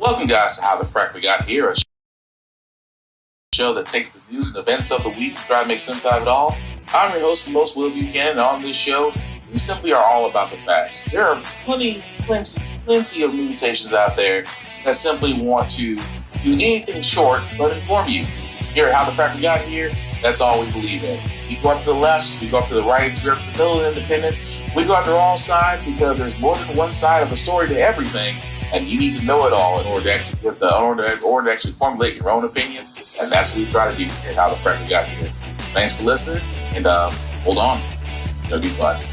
Welcome, guys, to How the Frack We Got Here, a show that takes the news and events of the week and try to make sense out of it all. I'm your host, the most Will Buchanan, and on this show, we simply are all about the facts. There are plenty of news stations out there that simply want to do anything short but inform you. Here at How the Frack We Got Here, that's all we believe in. We go up to the left, we go up to the right, we go up to the middle of independence. We go after all sides because there's more than one side of a story to everything, and you need to know it all in order to actually formulate your own opinion. And that's what we try to do here at How the Frack We Got Here. Thanks for listening, and hold on, it's gonna be fun.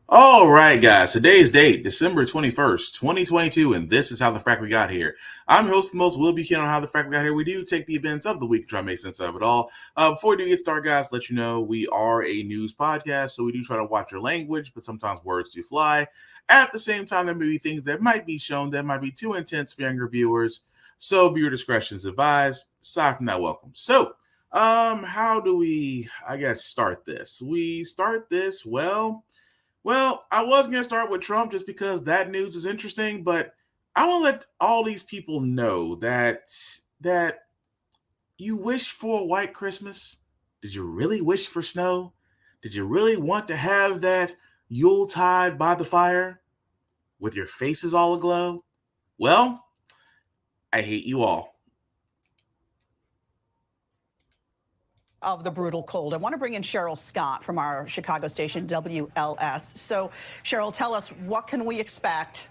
All right, guys. Today's date, December 21st, 2022, and this is How the Frack We Got Here. I'm your host, the most Will Buchanan on How the Frack We Got Here. We do take the events of the week and try to make sense of it all. Before we do get started, guys, let you know we are a news podcast, so we do try to watch your language, but sometimes words do fly. At the same time, there may be things that might be shown that might be too intense for younger viewers, so viewer discretion is advised. Aside from that, welcome. So, how do we, start this? We start this, Well, I was going to start with Trump just because that news is interesting, but I want to let all these people know that you wish for a white Christmas. Did you really wish for snow? Did you really want to have that Yuletide by the fire with your faces all aglow? Well, I hate you all. Of the brutal cold. I want to bring in Cheryl Scott from our Chicago station, WLS. So, Cheryl, tell us, what can we expect?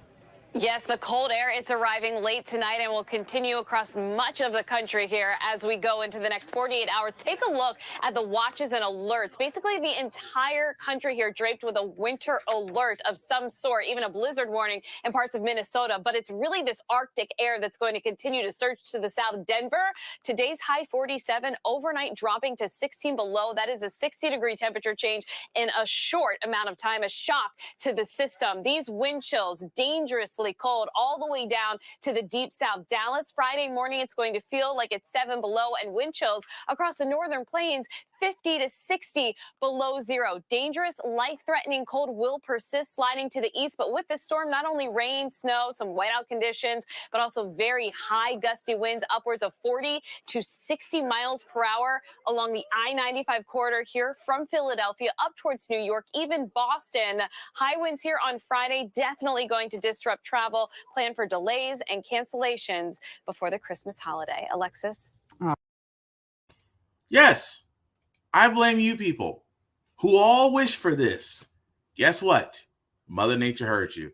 Yes, the cold air, it's arriving late tonight and will continue across much of the country here as we go into the next 48 hours. Take a look at the watches and alerts. Basically, the entire country here draped with a winter alert of some sort, even a blizzard warning in parts of Minnesota. But it's really this Arctic air that's going to continue to surge to the south. Denver, today's high 47, overnight dropping to 16 below. That is a 60-degree temperature change in a short amount of time, a shock to the system. These wind chills, dangerous cold all the way down to the deep south. Dallas, Friday morning, it's going to feel like it's 7 below, and wind chills across the northern plains 50 to 60 below zero. Dangerous, life-threatening cold will persist sliding to the east, but with this storm, not only rain, snow, some whiteout conditions, but also very high gusty winds, upwards of 40 to 60 miles per hour along the I-95 corridor here from Philadelphia up towards New York, even Boston. High winds here on Friday, definitely going to disrupt travel. Plan for delays and cancellations before the Christmas holiday. Alexis? Yes, I blame you people who all wish for this. Guess what? Mother Nature heard you.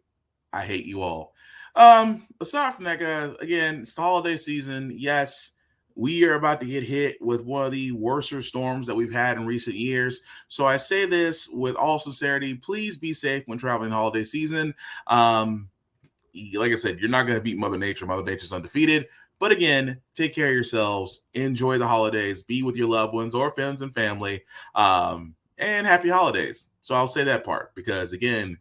I hate you all. Aside from that, guys, again, it's the holiday season. Yes, we are about to get hit with one of the worser storms that we've had in recent years. So I say this with all sincerity. Please be safe when traveling holiday season. Like I said, you're not going to beat Mother Nature. Mother Nature's undefeated. But again, take care of yourselves. Enjoy the holidays. Be with your loved ones or friends and family. And happy holidays. So I'll say that part because, again,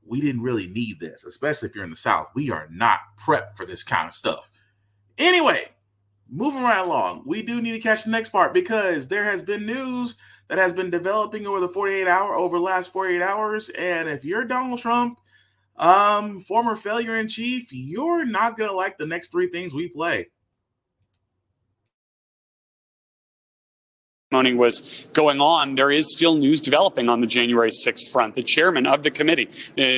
we didn't really need this, especially if you're in the South. We are not prepped for this kind of stuff. Anyway, moving right along, we do need to catch the next part because there has been news that has been developing over the last 48 hours. And if you're Donald Trump, former failure in chief, you're not going to like the next three things we play. Was going on, there is still news developing on the January 6th front. The chairman of the committee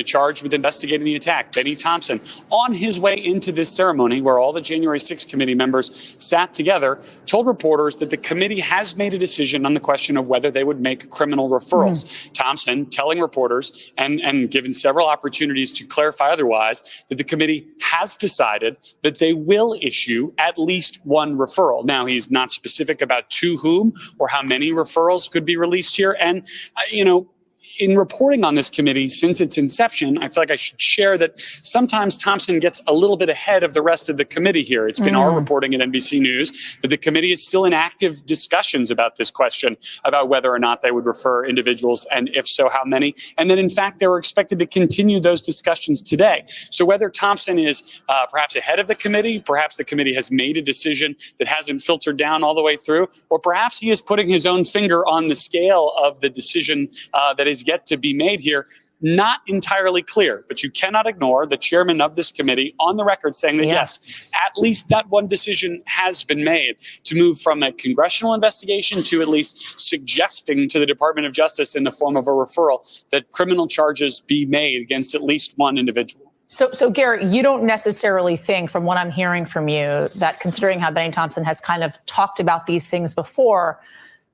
charged with investigating the attack, Benny Thompson, on his way into this ceremony where all the January 6th committee members sat together, told reporters that the committee has made a decision on the question of whether they would make criminal referrals. Thompson telling reporters and given several opportunities to clarify otherwise that the committee has decided that they will issue at least one referral. Now, he's not specific about to whom or how many referrals could be released here. And, in reporting on this committee since its inception, I feel like I should share that sometimes Thompson gets a little bit ahead of the rest of the committee here. It's been our reporting at NBC News that the committee is still in active discussions about this question, about whether or not they would refer individuals, and if so, how many. And then, in fact, they were expected to continue those discussions today. So whether Thompson is perhaps ahead of the committee, perhaps the committee has made a decision that hasn't filtered down all the way through, or perhaps he is putting his own finger on the scale of the decision that is yet to be made here. not entirely clear, but you cannot ignore the chairman of this committee on the record saying that, yes, at least that one decision has been made to move from a congressional investigation to at least suggesting to the Department of Justice in the form of a referral that criminal charges be made against at least one individual. So Garrett, you don't necessarily think, from what I'm hearing from you, that considering how Benny Thompson has kind of talked about these things before,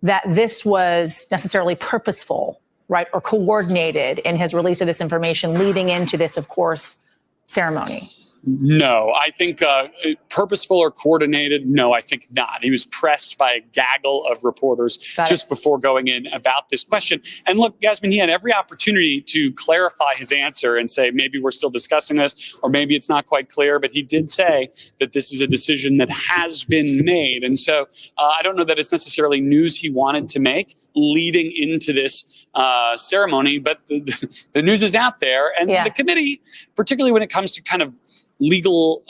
that this was necessarily purposeful, right, or coordinated in his release of this information leading into this, of course, ceremony? No, I think purposeful or coordinated. No, I think not. He was pressed by a gaggle of reporters just before going in about this question. And look, Yasmin, he had every opportunity to clarify his answer and say, maybe we're still discussing this, or maybe it's not quite clear. But he did say that this is a decision that has been made. And so I don't know that it's necessarily news he wanted to make leading into this ceremony, but the news is out there. And the committee, particularly when it comes to kind of legal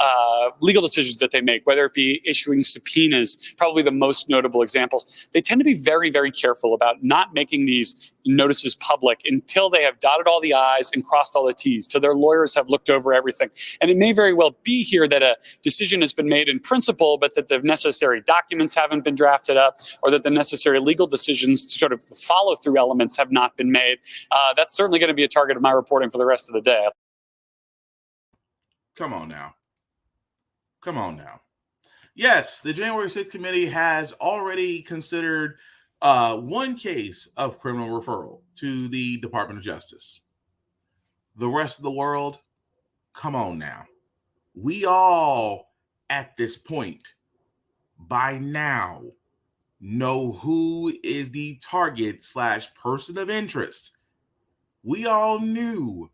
decisions that they make, whether it be issuing subpoenas, probably the most notable examples. They tend to be very, very careful about not making these notices public until they have dotted all the I's and crossed all the T's, till their lawyers have looked over everything. And it may very well be here that a decision has been made in principle, but that the necessary documents haven't been drafted up, or that the necessary legal decisions, sort of the follow-through elements, have not been made. That's certainly going to be a target of my reporting for the rest of the day. Come on now. Yes, the January 6th committee has already considered one case of criminal referral to the Department of Justice. The rest of the world, come on now. We all, at this point, by now, know who is the target / person of interest. We all knew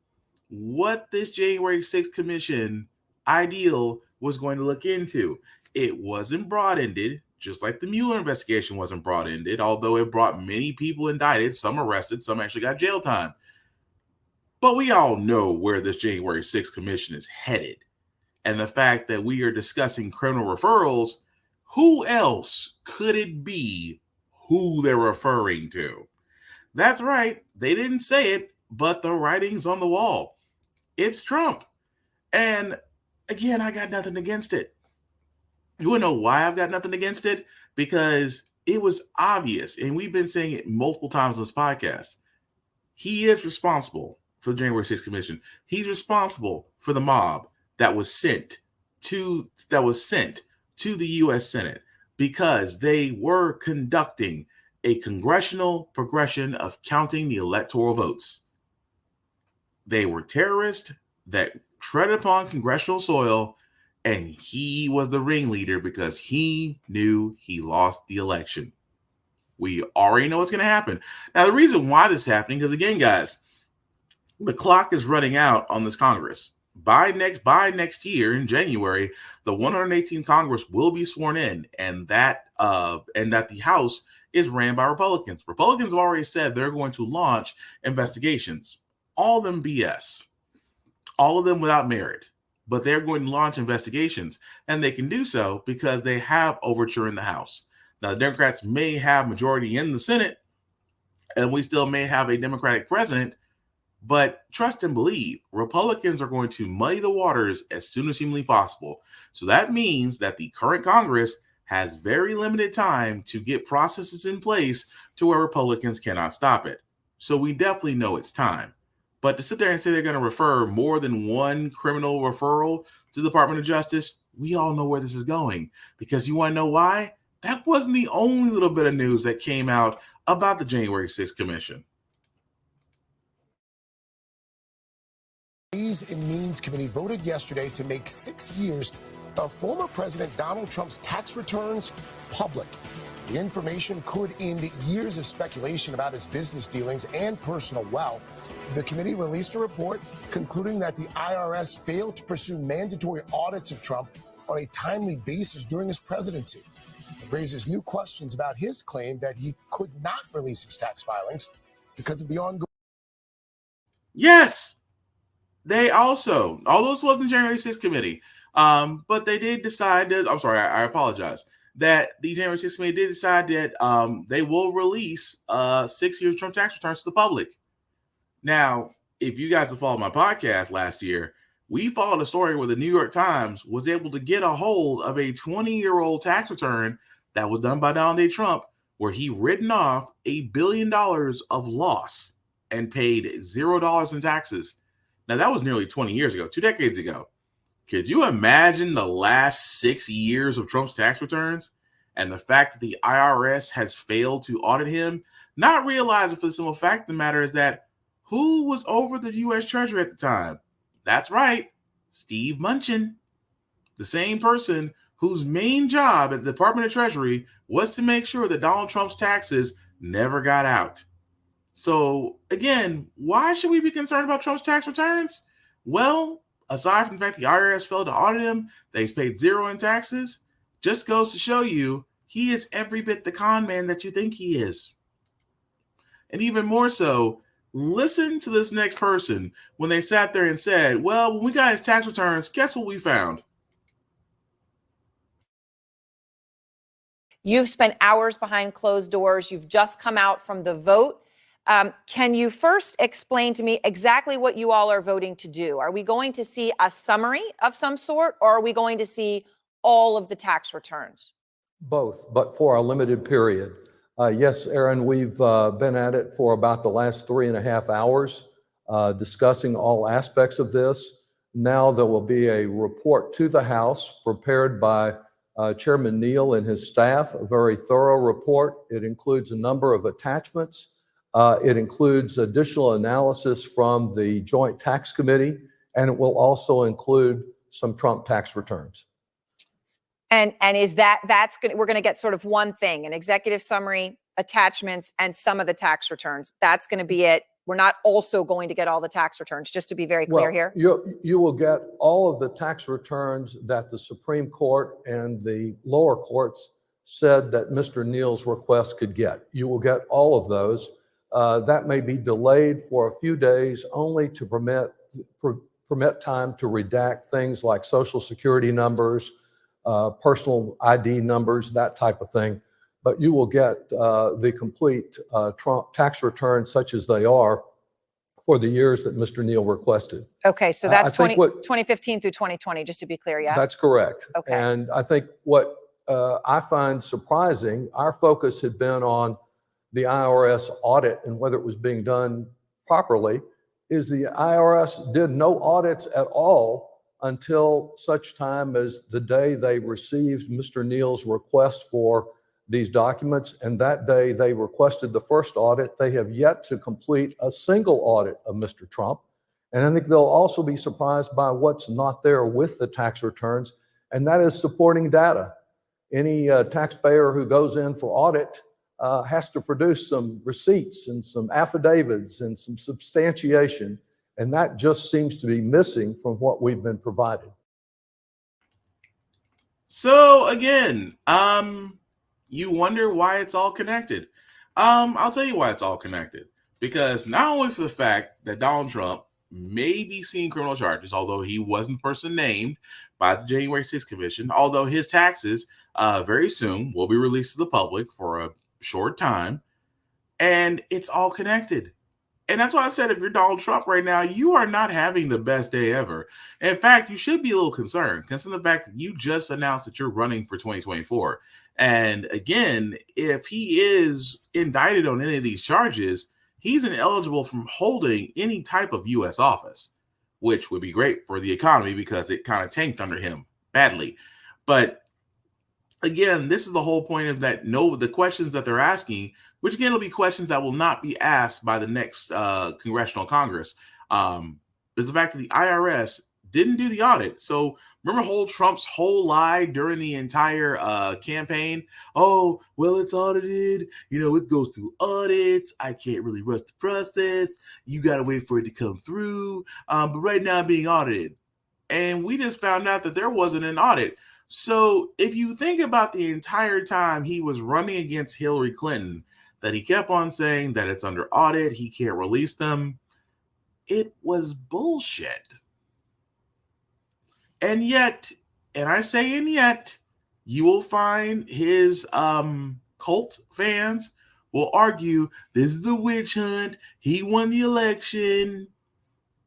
what this January 6th commission ideal was going to look into. It wasn't broad-ended, just like the Mueller investigation wasn't broad-ended, although it brought many people indicted, some arrested, some actually got jail time. But we all know where this January 6th commission is headed. And the fact that we are discussing criminal referrals, who else could it be who they're referring to? That's right, they didn't say it, but the writing's on the wall. It's Trump. And again, I got nothing against it. You want to know why I've got nothing against it? Because it was obvious, and we've been saying it multiple times on this podcast. He is responsible for the January 6th commission. He's responsible for the mob that was sent to the U.S. Senate because they were conducting a congressional progression of counting the electoral votes. They were terrorists that treaded upon congressional soil, and he was the ringleader because he knew he lost the election. We already know what's going to happen. Now, the reason why this is happening, because again, guys, the clock is running out on this Congress. By next year in January, the 118th Congress will be sworn in, and that the House is ran by Republicans. Republicans have already said they're going to launch investigations. All of them BS, all of them without merit, but they're going to launch investigations, and they can do so because they have overture in the House. Now, the Democrats may have majority in the Senate, and we still may have a Democratic president, but trust and believe, Republicans are going to muddy the waters as soon as humanly possible. So that means that the current Congress has very limited time to get processes in place to where Republicans cannot stop it. So we definitely know it's time. But to sit there and say they're going to refer more than one criminal referral to the Department of Justice, we all know where this is going. Because you want to know why? That wasn't the only little bit of news that came out about the January 6th Commission. Ways and Means Committee voted yesterday to make 6 years of former President Donald Trump's tax returns public. The information could end years of speculation about his business dealings and personal wealth. The committee released a report concluding that the IRS failed to pursue mandatory audits of Trump on a timely basis during his presidency. It raises new questions about his claim that he could not release his tax filings because of the ongoing. Yes, they also, although this wasn't the January 6th committee, but they did decide that, I'm sorry, I apologize, that the January 6th committee did decide that they will release 6 years Trump tax returns to the public. Now, if you guys have followed my podcast last year, we followed a story where the New York Times was able to get a hold of a 20-year-old tax return that was done by Donald J. Trump, where he written off $1 billion of loss and paid $0 in taxes. Now, that was nearly 20 years ago, 2 decades ago. Could you imagine the last 6 years of Trump's tax returns and the fact that the IRS has failed to audit him? Not realizing for the simple fact of the matter is that who was over the U.S. Treasury at the time? That's right, Steve Mnuchin, the same person whose main job at the Department of Treasury was to make sure that Donald Trump's taxes never got out. So, again, why should we be concerned about Trump's tax returns? Well, aside from the fact the IRS failed to audit him, that he's paid $0 in taxes, just goes to show you he is every bit the con man that you think he is. And even more so, listen to this next person when they sat there and said, well, when we got his tax returns, guess what we found? You've spent hours behind closed doors. You've just come out from the vote. Can you first explain to me exactly what you all are voting to do? Are we going to see a summary of some sort, or are we going to see all of the tax returns? Both, but for a limited period. Yes, Aaron, we've been at it for about the last 3.5 hours, discussing all aspects of this. Now there will be a report to the House prepared by Chairman Neal and his staff, a very thorough report. It includes a number of attachments. It includes additional analysis from the Joint Tax Committee, and it will also include some Trump tax returns. And is we're going to get sort of one thing, an executive summary, attachments, and some of the tax returns. That's going to be it. We're not also going to get all the tax returns, just to be very clear here. You will get all of the tax returns that the Supreme Court and the lower courts said that Mr. Neal's request could get. You will get all of those. That may be delayed for a few days only to permit time to redact things like Social Security numbers, personal ID numbers, that type of thing. But you will get the complete Trump tax returns such as they are for the years that Mr. Neal requested. Okay, so that's 2015 through 2020, just to be clear, yeah? That's correct. Okay. And I think what I find surprising, our focus had been on the IRS audit and whether it was being done properly, is the IRS did no audits at all until such time as the day they received Mr. Neal's request for these documents. And that day they requested the first audit. They have yet to complete a single audit of Mr. Trump. And I think they'll also be surprised by what's not there with the tax returns, and that is supporting data. Any taxpayer who goes in for audit has to produce some receipts and some affidavits and some substantiation. And that just seems to be missing from what we've been provided. So again, you wonder why it's all connected. I'll tell you why it's all connected. Because not only for the fact that Donald Trump may be seeing criminal charges, although he wasn't the person named by the January 6th Commission, although his taxes very soon will be released to the public for a short time, and it's all connected. And that's why I said, if you're Donald Trump right now, you are not having the best day ever. In fact, you should be a little concerned, considering the fact that you just announced that you're running for 2024. And again, if he is indicted on any of these charges, he's ineligible from holding any type of U.S. office, which would be great for the economy because it kind of tanked under him badly. But again, this is the whole point of that. The questions that they're asking, which again will be questions that will not be asked by the next congressional Congress, is the fact that the IRS didn't do the audit. So remember Trump's whole lie during the entire campaign? Oh, well, it's audited. It goes through audits. I can't really rush the process. You got to wait for it to come through. But right now I'm being audited. And we just found out that there wasn't an audit. So if you think about the entire time he was running against Hillary Clinton, that he kept on saying that it's under audit, he can't release them, it was bullshit. And yet, and I say and yet, you will find his cult fans will argue, this is the witch hunt, he won the election.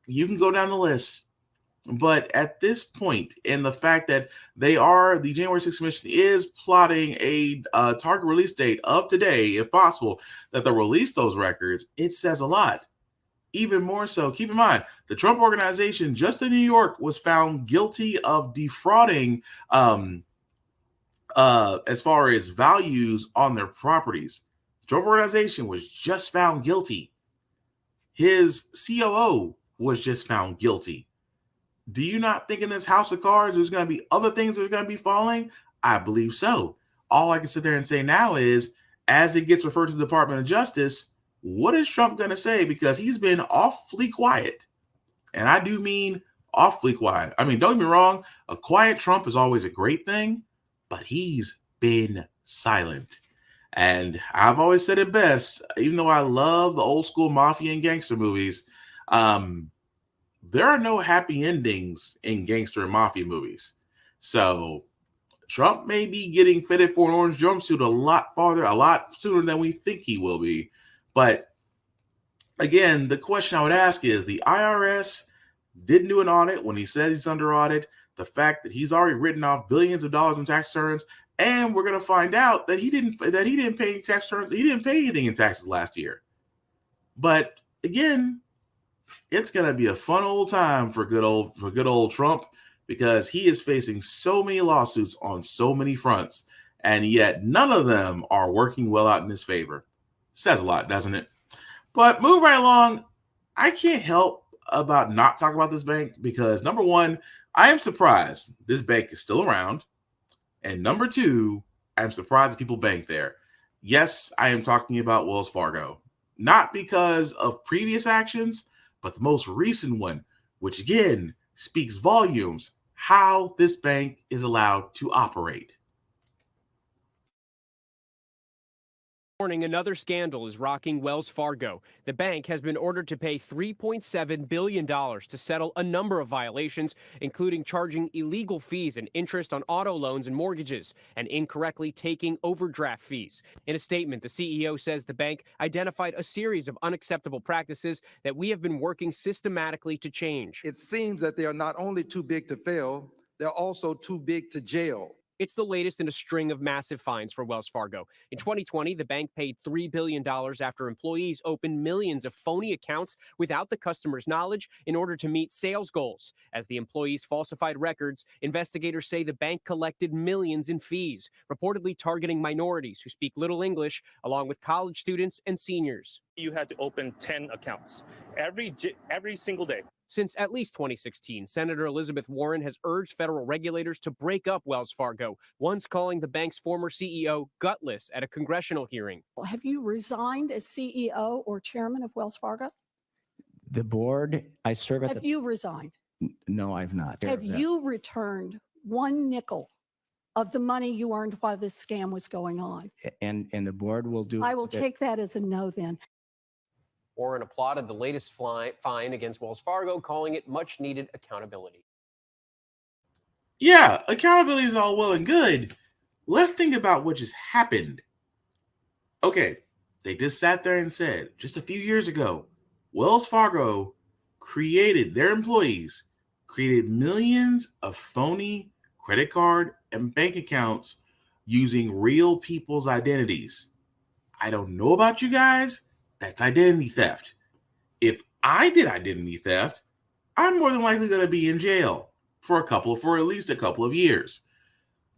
you can go down the list. But at this point, and the fact that the January 6th Commission is plotting a target release date of today, if possible, that they'll release those records, it says a lot. Even more so, keep in mind, the Trump Organization just in New York was found guilty of defrauding as far as values on their properties. The Trump Organization was just found guilty. His COO was just found guilty. Do you not think in this house of cards there's going to be other things that are going to be falling? I believe so. All I can sit there and say now is, as it gets referred to the Department of Justice, what is Trump going to say? Because he's been awfully quiet. And I do mean awfully quiet. I mean, don't get me wrong, a quiet Trump is always a great thing, but he's been silent. And I've always said it best, even though I love the old school mafia and gangster movies, there are no happy endings in gangster and mafia movies. So Trump may be getting fitted for an orange jumpsuit a lot sooner than we think he will be. But again, the question I would ask is, the IRS didn't do an audit when he said he's under audit. The fact that he's already written off billions of dollars in tax returns, and we're going to find out that he didn't pay tax returns. He didn't pay anything in taxes last year. But again, it's going to be a fun old time for good old Trump, because he is facing so many lawsuits on so many fronts, and yet none of them are working well out in his favor. Says a lot, doesn't it? But move right along. I can't help about not talking about this bank, because number one, I am surprised this bank is still around. And number two, I'm surprised that people bank there. Yes, I am talking about Wells Fargo, not because of previous actions, but the most recent one, which again speaks volumes, how this bank is allowed to operate. Morning, another scandal is rocking Wells Fargo. The bank has been ordered to pay $3.7 billion to settle a number of violations, including charging illegal fees and interest on auto loans and mortgages, and incorrectly taking overdraft fees. In a statement, the CEO says the bank identified a series of unacceptable practices that we have been working systematically to change. It seems that they are not only too big to fail, they're also too big to jail. It's the latest in a string of massive fines for Wells Fargo. In 2020, the bank paid $3 billion after employees opened millions of phony accounts without the customer's knowledge in order to meet sales goals. As the employees falsified records, investigators say the bank collected millions in fees, reportedly targeting minorities who speak little English, along with college students and seniors. You had to open 10 accounts every single day. Since at least 2016, Senator Elizabeth Warren has urged federal regulators to break up Wells Fargo, once calling the bank's former CEO gutless at a congressional hearing. Have you resigned as CEO or chairman of Wells Fargo? The board, I serve at Have you resigned? No, I've not. Have you returned one nickel of the money you earned while this scam was going on? And the board will do. I will take that as a no then. Warren applauded the latest fine against Wells Fargo, calling it much needed accountability. Yeah, accountability is all well and good. Let's think about what just happened. Okay, they just sat there and said, just a few years ago, Wells Fargo their employees created millions of phony credit card and bank accounts using real people's identities. I don't know about you guys. That's identity theft. If I did identity theft, I'm more than likely going to be in jail for at least a couple of years.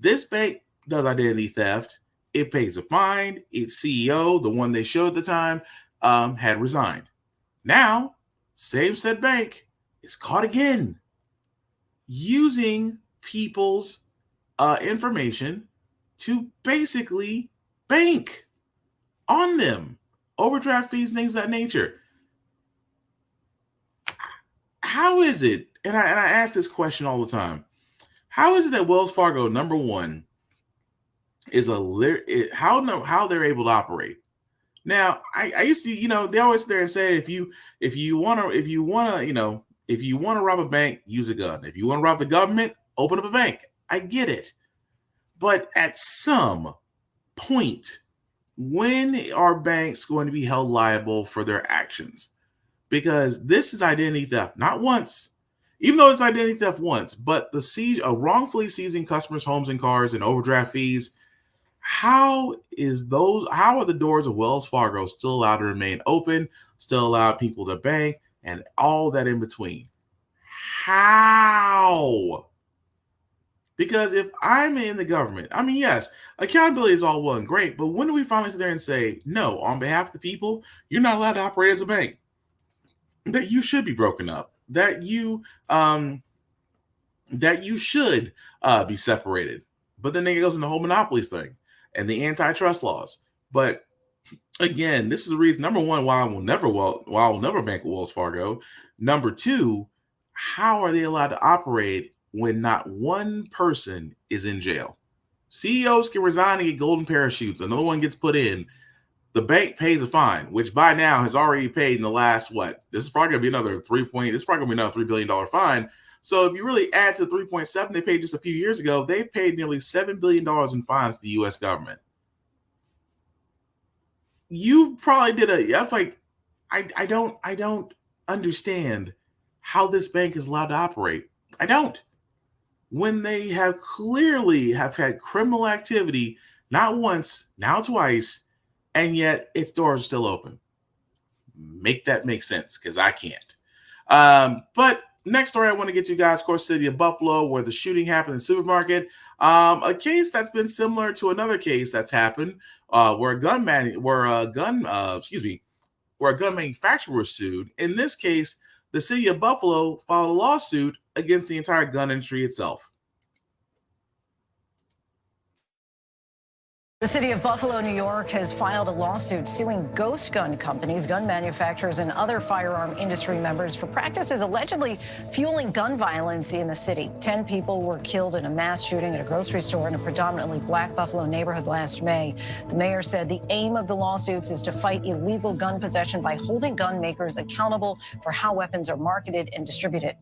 This bank does identity theft. It pays a fine. Its CEO, the one they showed at the time, had resigned. Now, same said bank is caught again using people's information to basically bank on them. Overdraft fees, things of that nature. How is it, and I ask this question all the time, how is it that Wells Fargo, number one, is how they're able to operate? Now, I used to, they always sit there and say, if you want to rob a bank, use a gun. If you want to rob the government, open up a bank. I get it. But at some point, when are banks going to be held liable for their actions? because this is identity theft, not once, even though it's identity theft once, but the siege of wrongfully seizing customers' homes and cars and overdraft fees. How are the doors of Wells Fargo still allowed to remain open, still allow people to bank, and all that in between? How? Because if I'm in the government, I mean, yes, accountability is all well and great, but when do we finally sit there and say, no, on behalf of the people, you're not allowed to operate as a bank? That you should be broken up, that you should be separated. But then it goes into the whole monopolies thing and the antitrust laws. But again, this is the reason, number one, why I will never bank with Wells Fargo. Number two, how are they allowed to operate when not one person is in jail? CEOs can resign and get golden parachutes. Another one gets put in. The bank pays a fine, which by now has already paid in the last, this is probably going to be another $3 billion fine. So if you really add to 3.7 they paid just a few years ago, they've paid nearly $7 billion in fines to the U.S. government. You probably that's like, I don't understand how this bank is allowed to operate. I don't. When they have clearly have had criminal activity, not once, now twice, and yet its doors are still open. Make that make sense, because I can't. But next story I want to get to, you guys, of course, City of Buffalo, where the shooting happened in the supermarket. A case that's been similar to another case that's happened, where a gun manufacturer was sued. In this case, the City of Buffalo filed a lawsuit against the entire gun industry itself. The city of Buffalo, New York, has filed a lawsuit suing ghost gun companies, gun manufacturers, and other firearm industry members for practices allegedly fueling gun violence in the city. 10 people were killed in a mass shooting at a grocery store in a predominantly black Buffalo neighborhood last May. The mayor said the aim of the lawsuits is to fight illegal gun possession by holding gun makers accountable for how weapons are marketed and distributed.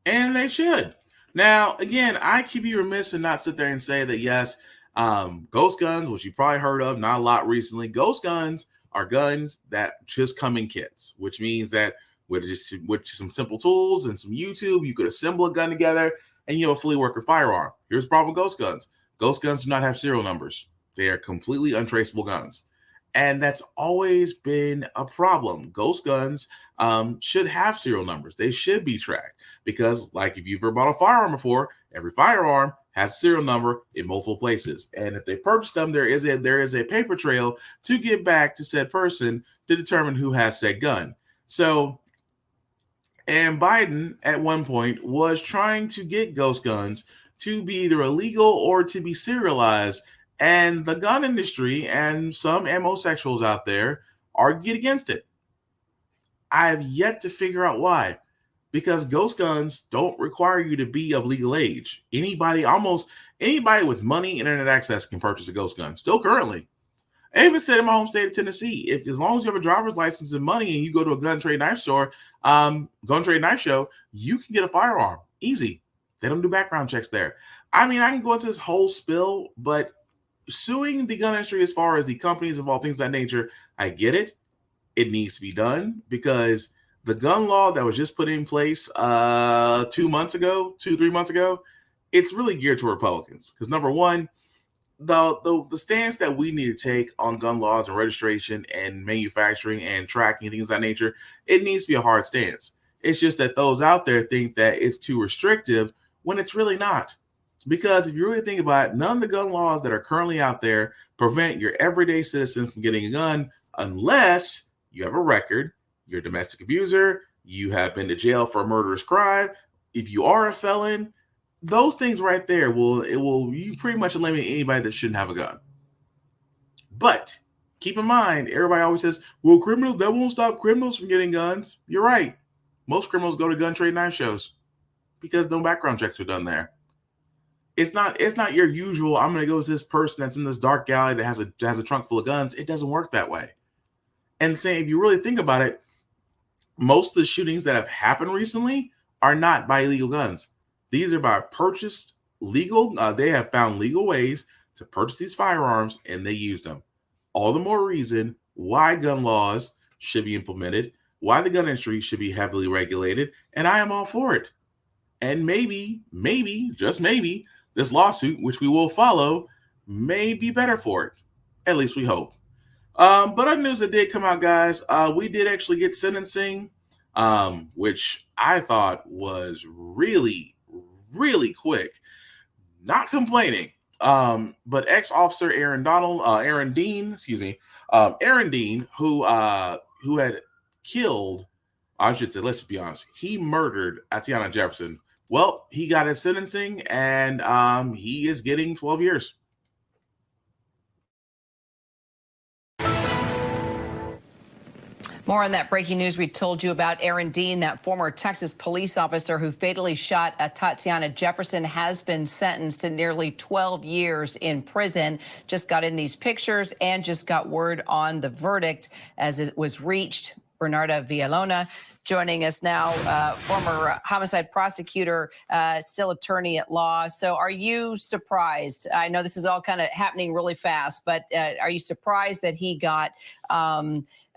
And they should. Now, again, I could be remiss and not sit there and say that, yes, ghost guns, which you probably heard of, not a lot recently. Ghost guns are guns that just come in kits, which means that with some simple tools and some YouTube, you could assemble a gun together and you have a fully working firearm. Here's the problem with ghost guns. Ghost guns do not have serial numbers. They are completely untraceable guns. And that's always been a problem. Ghost guns should have serial numbers. They should be tracked because, like, if you've ever bought a firearm before, every firearm has a serial number in multiple places. And if they purchase them, there is a paper trail to get back to said person to determine who has said gun. So, and Biden at one point was trying to get ghost guns to be either illegal or to be serialized. And the gun industry and some homosexuals out there argued against it. I have yet to figure out why. Because ghost guns don't require you to be of legal age. Almost anybody with money, internet access can purchase a ghost gun. Still currently. I even said in my home state of Tennessee, as long as you have a driver's license and money and you go to a gun trade knife store, gun trade knife show, you can get a firearm. Easy. They don't do background checks there. I mean, I can go into this whole spill, but suing the gun industry as far as the companies involved, things of that nature, I get it. It needs to be done because the gun law that was just put in place 3 months ago, it's really geared to Republicans. Because number one, the stance that we need to take on gun laws and registration and manufacturing and tracking, things of that nature, it needs to be a hard stance. It's just that those out there think that it's too restrictive when it's really not. Because if you really think about it, none of the gun laws that are currently out there prevent your everyday citizen from getting a gun unless you have a record, you're a domestic abuser, you have been to jail for a murderous crime. If you are a felon, those things right there you pretty much eliminate anybody that shouldn't have a gun. But keep in mind, everybody always says, well, criminals, that won't stop criminals from getting guns. You're right. Most criminals go to gun trade knife shows because no background checks are done there. It's not your usual, I'm going to go with this person that's in this dark alley that has a trunk full of guns. It doesn't work that way. And saying, if you really think about it, most of the shootings that have happened recently are not by illegal guns. These are by purchased legal. They have found legal ways to purchase these firearms and they use them. All the more reason why gun laws should be implemented, why the gun industry should be heavily regulated, and I am all for it. And maybe, just maybe, this lawsuit, which we will follow, may be better for it. At least we hope. But other news that did come out, guys, we did actually get sentencing, which I thought was really, really quick. Not complaining. But ex-officer Aaron Dean, who had killed, I should say, let's be honest, he murdered Atiana Jefferson. Well, he got his sentencing, and he is getting 12 years. More on that breaking news we told you about. Aaron Dean, that former Texas police officer who fatally shot Tatiana Jefferson, has been sentenced to nearly 12 years in prison. Just got in these pictures and just got word on the verdict as it was reached. Bernarda Villalona joining us now, former homicide prosecutor, still attorney at law. So are you surprised? I know this is all kind of happening really fast, but are you surprised that he got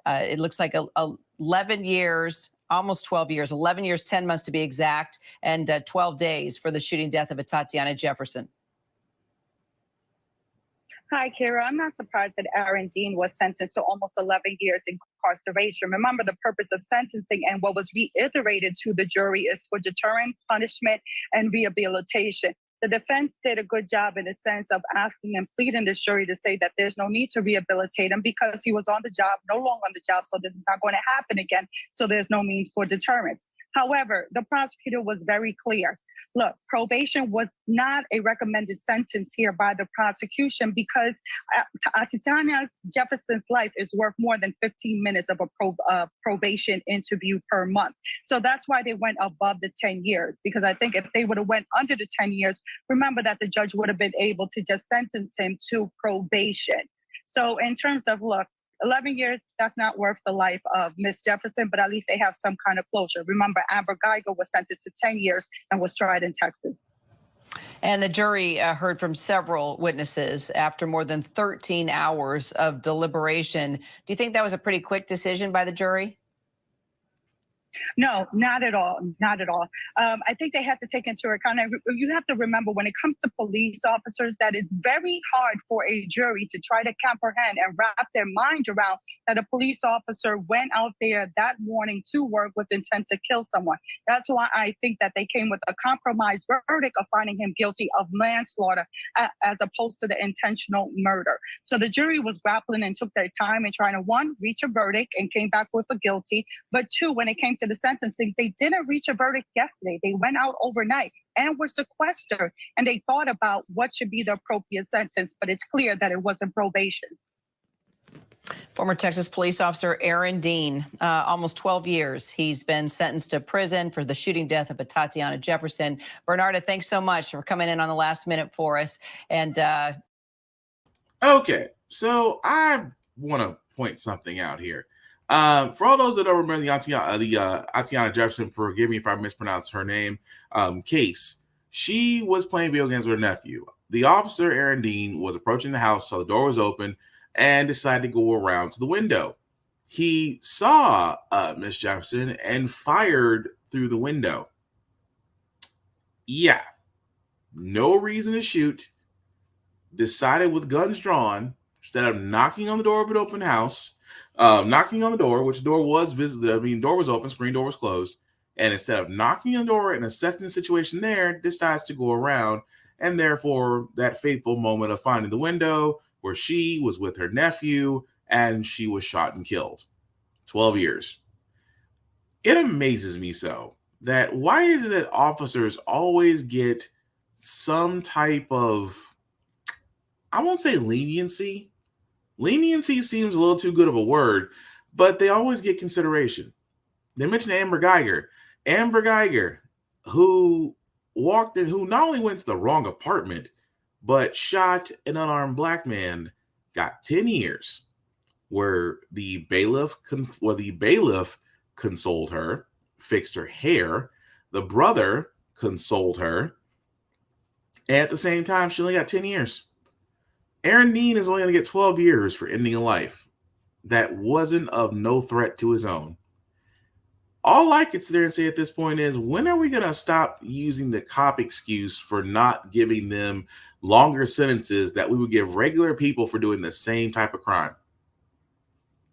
it looks like 11 years, almost 12 years, 11 years, 10 months to be exact, and 12 days for the shooting death of Tatiana Jefferson? Hi, Kira. I'm not surprised that Aaron Dean was sentenced to almost 11 years incarceration. Remember, the purpose of sentencing and what was reiterated to the jury is for deterrent, punishment, and rehabilitation. The defense did a good job in the sense of asking and pleading the jury to say that there's no need to rehabilitate him because he was on the job, no longer on the job, so this is not going to happen again. So there's no means for deterrence. However, the prosecutor was very clear. Look, probation was not a recommended sentence here by the prosecution because Tatiana Jefferson's life is worth more than 15 minutes of a probation interview per month. So that's why they went above the 10 years, because I think if they would have went under the 10 years, remember that the judge would have been able to just sentence him to probation. So in terms of, look, 11 years, that's not worth the life of Miss Jefferson, but at least they have some kind of closure. Remember, Amber Geiger was sentenced to 10 years and was tried in Texas. And the jury heard from several witnesses after more than 13 hours of deliberation. Do you think that was a pretty quick decision by the jury? No, not at all. Not at all. I think they had to take into account, you have to remember when it comes to police officers, that it's very hard for a jury to try to comprehend and wrap their mind around that a police officer went out there that morning to work with intent to kill someone. That's why I think that they came with a compromise verdict of finding him guilty of manslaughter as opposed to the intentional murder. So the jury was grappling and took their time in trying to, one, reach a verdict and came back with a guilty. But two, when it came to the sentencing, they didn't reach a verdict yesterday. They went out overnight and were sequestered, and they thought about what should be the appropriate sentence, but it's clear that it wasn't probation. Former Texas police officer Aaron Dean, almost 12 years. He's been sentenced to prison for the shooting death of Tatiana Jefferson. Bernarda, thanks so much for coming in on the last minute for us. And okay, so I want to point something out here. For all those that don't remember the Atiana Jefferson, forgive me if I mispronounce her name, case, she was playing video games with her nephew. The officer, Aaron Dean, was approaching the house, so the door was open, and decided to go around to the window. He saw Miss Jefferson and fired through the window. Yeah, no reason to shoot. Decided with guns drawn, instead of knocking on the door of an open house, knocking on the door, which door was visited. I mean, door was open, screen door was closed. And instead of knocking on the door and assessing the situation there, decides to go around. And therefore, that fateful moment of finding the window where she was with her nephew and she was shot and killed. 12 years. It amazes me so that why is it that officers always get some type of, I won't say leniency. Leniency seems a little too good of a word, but they always get consideration. They mentioned Amber Geiger. Amber Geiger, who walked in, who not only went to the wrong apartment, but shot an unarmed black man, got 10 years, where the bailiff consoled her, fixed her hair. The brother consoled her. And at the same time, she only got 10 years. Aaron Dean is only going to get 12 years for ending a life. that wasn't of no threat to his own. All I can sit there and say at this point is, when are we going to stop using the cop excuse for not giving them longer sentences that we would give regular people for doing the same type of crime?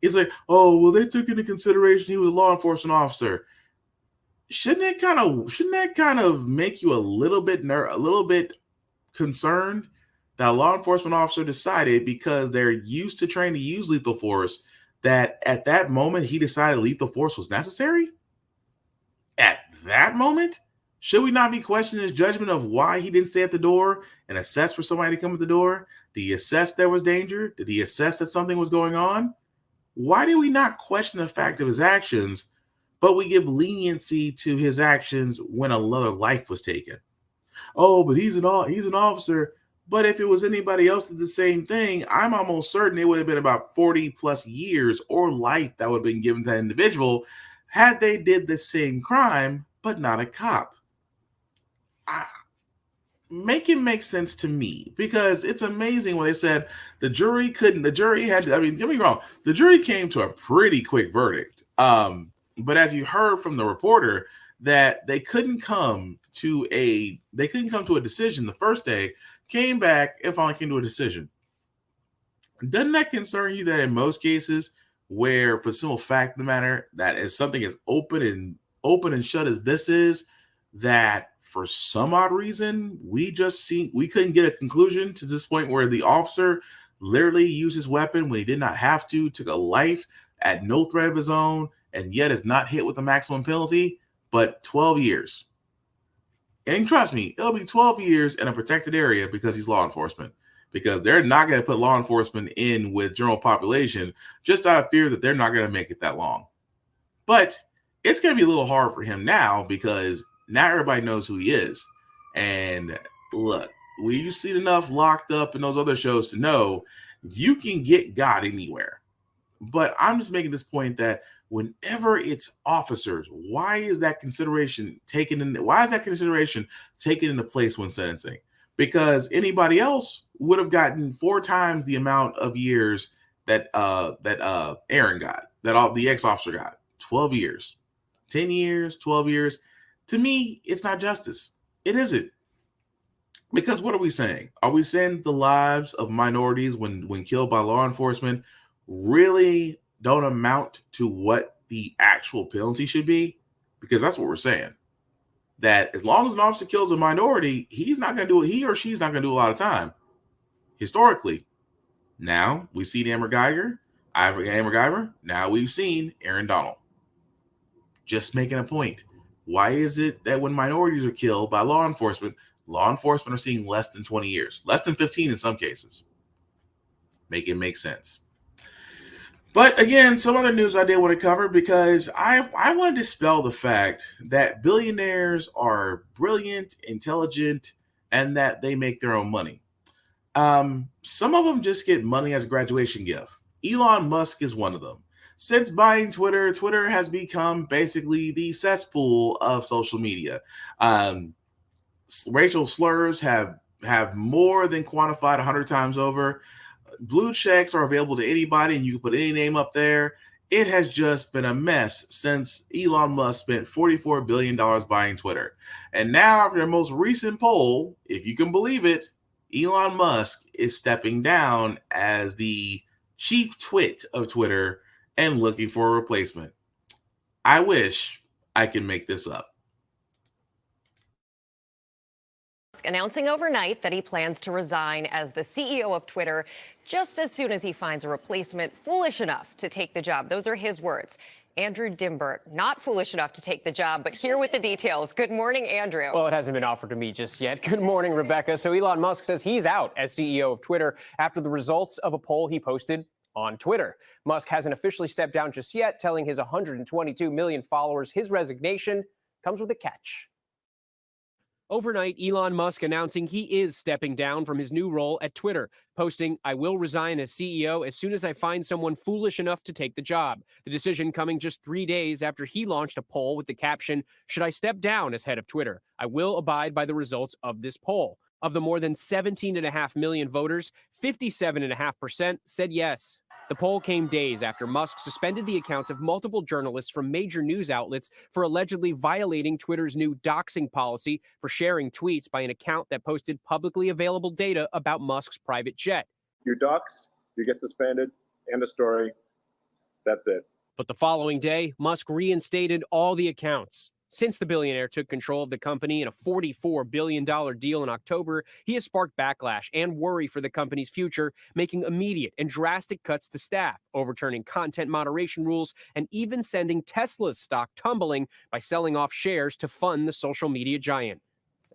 It's like, oh, well, they took into consideration he was a law enforcement officer. Shouldn't that kind of make you a little bit concerned that a law enforcement officer decided, because they're used to trying to use lethal force, that at that moment he decided lethal force was necessary? At that moment, should we not be questioning his judgment of why he didn't stay at the door and assess for somebody to come at the door? Did he assess there was danger? Did he assess that something was going on? Why do we not question the fact of his actions, but we give leniency to his actions when another life was taken? Oh, but he's an officer. But if it was anybody else that did the same thing, I'm almost certain it would have been about 40 plus years or life that would have been given to that individual had they did the same crime, but not a cop. Make it make sense to me, because it's amazing when they said the jury had, I mean, get me wrong, the jury came to a pretty quick verdict. But as you heard from the reporter, that they couldn't come to a decision the first day, came back and finally came to a decision. Doesn't that concern you that in most cases, where for the simple fact of the matter that is something as open and shut as this is, that for some odd reason we couldn't get a conclusion to this point where the officer literally used his weapon when he did not have to, took a life at no threat of his own, and yet is not hit with the maximum penalty, but 12 years. And trust me, it'll be 12 years in a protected area because he's law enforcement. Because they're not going to put law enforcement in with general population just out of fear that they're not going to make it that long. But it's going to be a little hard for him now, because now everybody knows who he is. And look, we've seen enough Locked Up and those other shows to know you can get got anywhere. But I'm just making this point that whenever it's officers, why is that consideration taken into place when sentencing? Because anybody else would have gotten 4 times the amount of years that Aaron got, that the ex-officer got. 12 years, 10 years, 12 years. To me, it's not justice. It isn't. Because what are we saying? Are we saying the lives of minorities when killed by law enforcement really don't amount to what the actual penalty should be? Because that's what we're saying. That as long as an officer kills a minority, he or she's not going to do a lot of time. Historically. Now we see Amber Geiger. Now we've seen Aaron Donald. Just making a point. Why is it that when minorities are killed by law enforcement are seeing less than 20 years, less than 15 in some cases? Make it make sense. But again, some other news I did want to cover, because I want to dispel the fact that billionaires are brilliant, intelligent, and that they make their own money. Some of them just get money as a graduation gift. Elon Musk is one of them. Since buying Twitter, Twitter has become basically the cesspool of social media. Racial slurs have more than quantified 100 times over. Blue checks are available to anybody, and you can put any name up there. It has just been a mess since Elon Musk spent $44 billion buying Twitter. And now, after their most recent poll, if you can believe it, Elon Musk is stepping down as the chief twit of Twitter and looking for a replacement. I wish I could make this up. Announcing overnight that he plans to resign as the CEO of Twitter just as soon as he finds a replacement foolish enough to take the job. Those are his words. Andrew Dimbert, not foolish enough to take the job, but here with the details. Good morning, Andrew. Well, it hasn't been offered to me just yet. Good morning, Rebecca. So Elon Musk says he's out as CEO of Twitter after the results of a poll he posted on Twitter. Musk hasn't officially stepped down just yet, telling his 122 million followers his resignation comes with a catch. Overnight, Elon Musk announcing he is stepping down from his new role at Twitter, posting, "I will resign as CEO as soon as I find someone foolish enough to take the job." The decision coming just 3 days after he launched a poll with the caption, "Should I step down as head of Twitter? I will abide by the results of this poll." Of the more than 17.5 million voters, 57.5% said yes. The poll came days after Musk suspended the accounts of multiple journalists from major news outlets for allegedly violating Twitter's new doxing policy for sharing tweets by an account that posted publicly available data about Musk's private jet. You dox, you get suspended, end of story. That's it. But the following day, Musk reinstated all the accounts. Since the billionaire took control of the company in a $44 billion deal in October, he has sparked backlash and worry for the company's future, making immediate and drastic cuts to staff, overturning content moderation rules, and even sending Tesla's stock tumbling by selling off shares to fund the social media giant.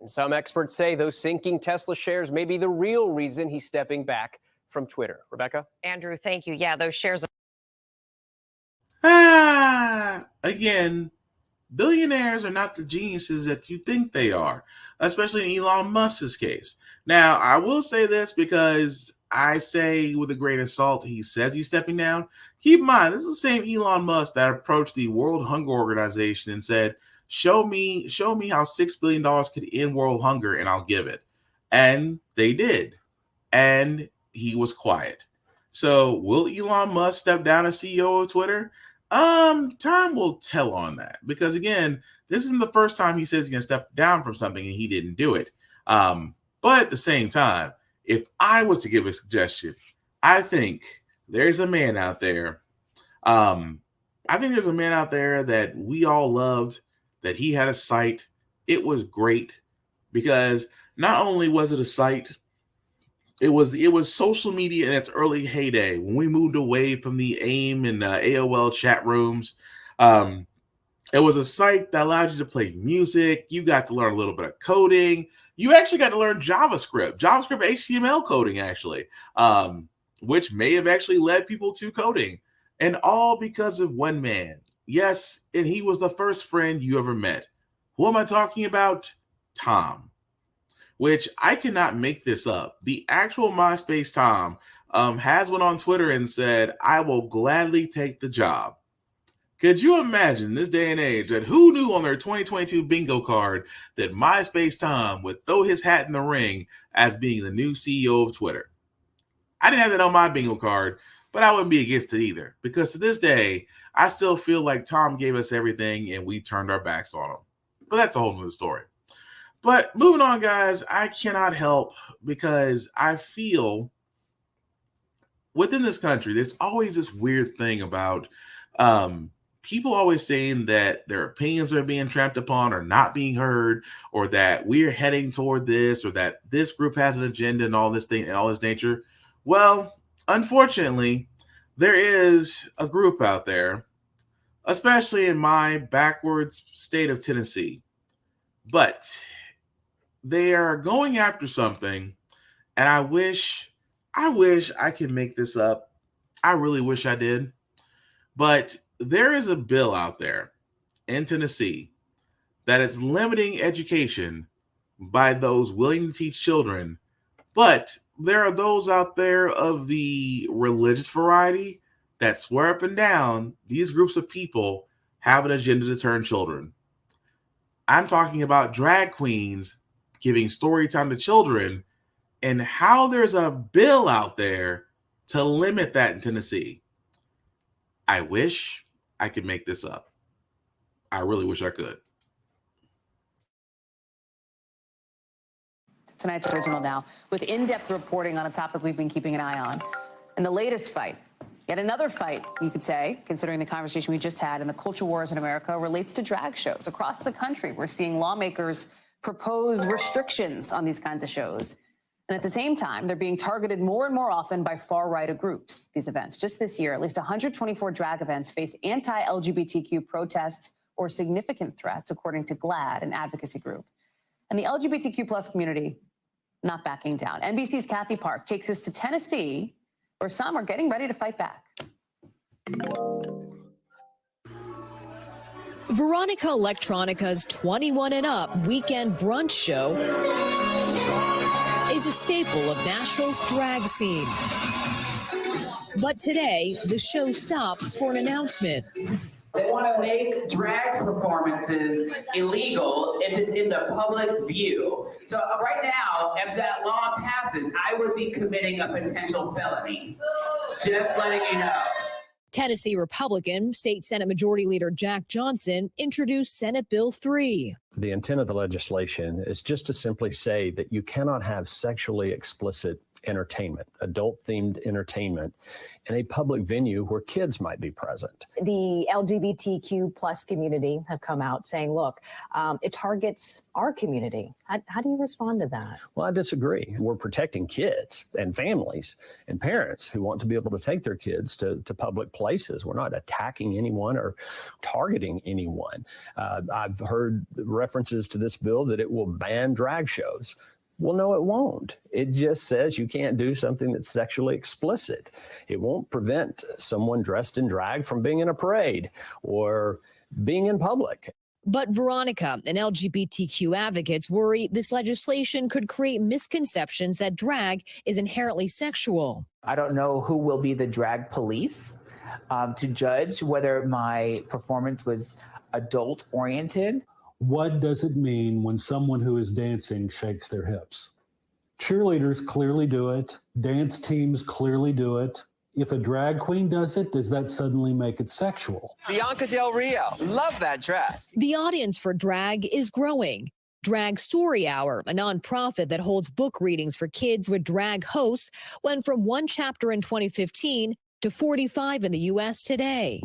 And some experts say those sinking Tesla shares may be the real reason he's stepping back from Twitter. Rebecca? Andrew, thank you. Yeah, those shares. Again, billionaires are not the geniuses that you think they are, especially in Elon Musk's case. Now, I will say this because I say with a grain of salt, he says he's stepping down. Keep in mind, this is the same Elon Musk that approached the World Hunger Organization and said, show me how $6 billion could end world hunger and I'll give it. And they did. And he was quiet. So will Elon Musk step down as CEO of Twitter? Time will tell on that, because again, this isn't the first time he says he's gonna step down from something and he didn't do it. But at the same time, if I was to give a suggestion, I think there's a man out there. I think there's a man out there that we all loved, that he had a site. It was great because not only was it a site, it was social media in its early heyday when we moved away from the AIM and the AOL chat rooms. It was a site that allowed you to play music. You got to learn a little bit of coding. You actually got to learn JavaScript HTML coding, actually, which may have actually led people to coding. And all because of one man. Yes, and he was the first friend you ever met. Who am I talking about? Tom. Which I cannot make this up. The actual MySpace Tom has went on Twitter and said, I will gladly take the job. Could you imagine this day and age that who knew on their 2022 bingo card that MySpace Tom would throw his hat in the ring as being the new CEO of Twitter? I didn't have that on my bingo card, but I wouldn't be against it either, because to this day, I still feel like Tom gave us everything and we turned our backs on him. But that's a whole nother story. But moving on, guys, I cannot help because I feel within this country, there's always this weird thing about people always saying that their opinions are being trampled upon or not being heard, or that we're heading toward this, or that this group has an agenda and all this thing and all this nature. Well, unfortunately, there is a group out there, especially in my backwards state of Tennessee, but they are going after something, and I wish I could make this up. I really wish I did. But there is a bill out there in Tennessee that is limiting education by those willing to teach children. But there are those out there of the religious variety that swear up and down these groups of people have an agenda to turn children. I'm talking about drag queens giving story time to children, and how there's a bill out there to limit that in Tennessee. I wish I could make this up. I really wish I could. Tonight's original now, with in-depth reporting on a topic we've been keeping an eye on. And the latest fight, yet another fight, you could say, considering the conversation we just had, and the culture wars in America, relates to drag shows. Across the country, we're seeing lawmakers propose restrictions on these kinds of shows. And at the same time, they're being targeted more and more often by far-right groups, these events. Just this year, at least 124 drag events faced anti-LGBTQ protests or significant threats, according to GLAAD, an advocacy group. And the LGBTQ plus community not backing down. NBC's Kathy Park takes us to Tennessee, where some are getting ready to fight back. Veronica Electronica's 21 and Up weekend brunch show is a staple of Nashville's drag scene. But today, the show stops for an announcement. They want want to make drag performances illegal if it's in the public view. So right now, if that law passes, I would be committing a potential felony. Just letting you know. Tennessee Republican State Senate Majority Leader Jack Johnson introduced Senate Bill 3. The intent of the legislation is just to simply say that you cannot have sexually explicit entertainment, adult-themed entertainment, in a public venue where kids might be present. The LGBTQ plus community have come out saying, look, it targets our community. How do you respond to that? Well, I disagree. We're protecting kids and families and parents who want to be able to take their kids to public places. We're not attacking anyone or targeting anyone. I've heard references to this bill that it will ban drag shows. Well, no, it won't. It just says you can't do something that's sexually explicit. It won't prevent someone dressed in drag from being in a parade or being in public. But Veronica and LGBTQ advocates worry this legislation could create misconceptions that drag is inherently sexual. I don't know who will be the drag police to judge whether my performance was adult-oriented. What does it mean when someone who is dancing shakes their hips? Cheerleaders clearly do it. Dance teams clearly do it. If a drag queen does it, does that suddenly make it sexual? Bianca Del Rio, love that dress. The audience for drag is growing. Drag Story Hour, a nonprofit that holds book readings for kids with drag hosts, went from 1 chapter in 2015 to 45 in the U.S. today.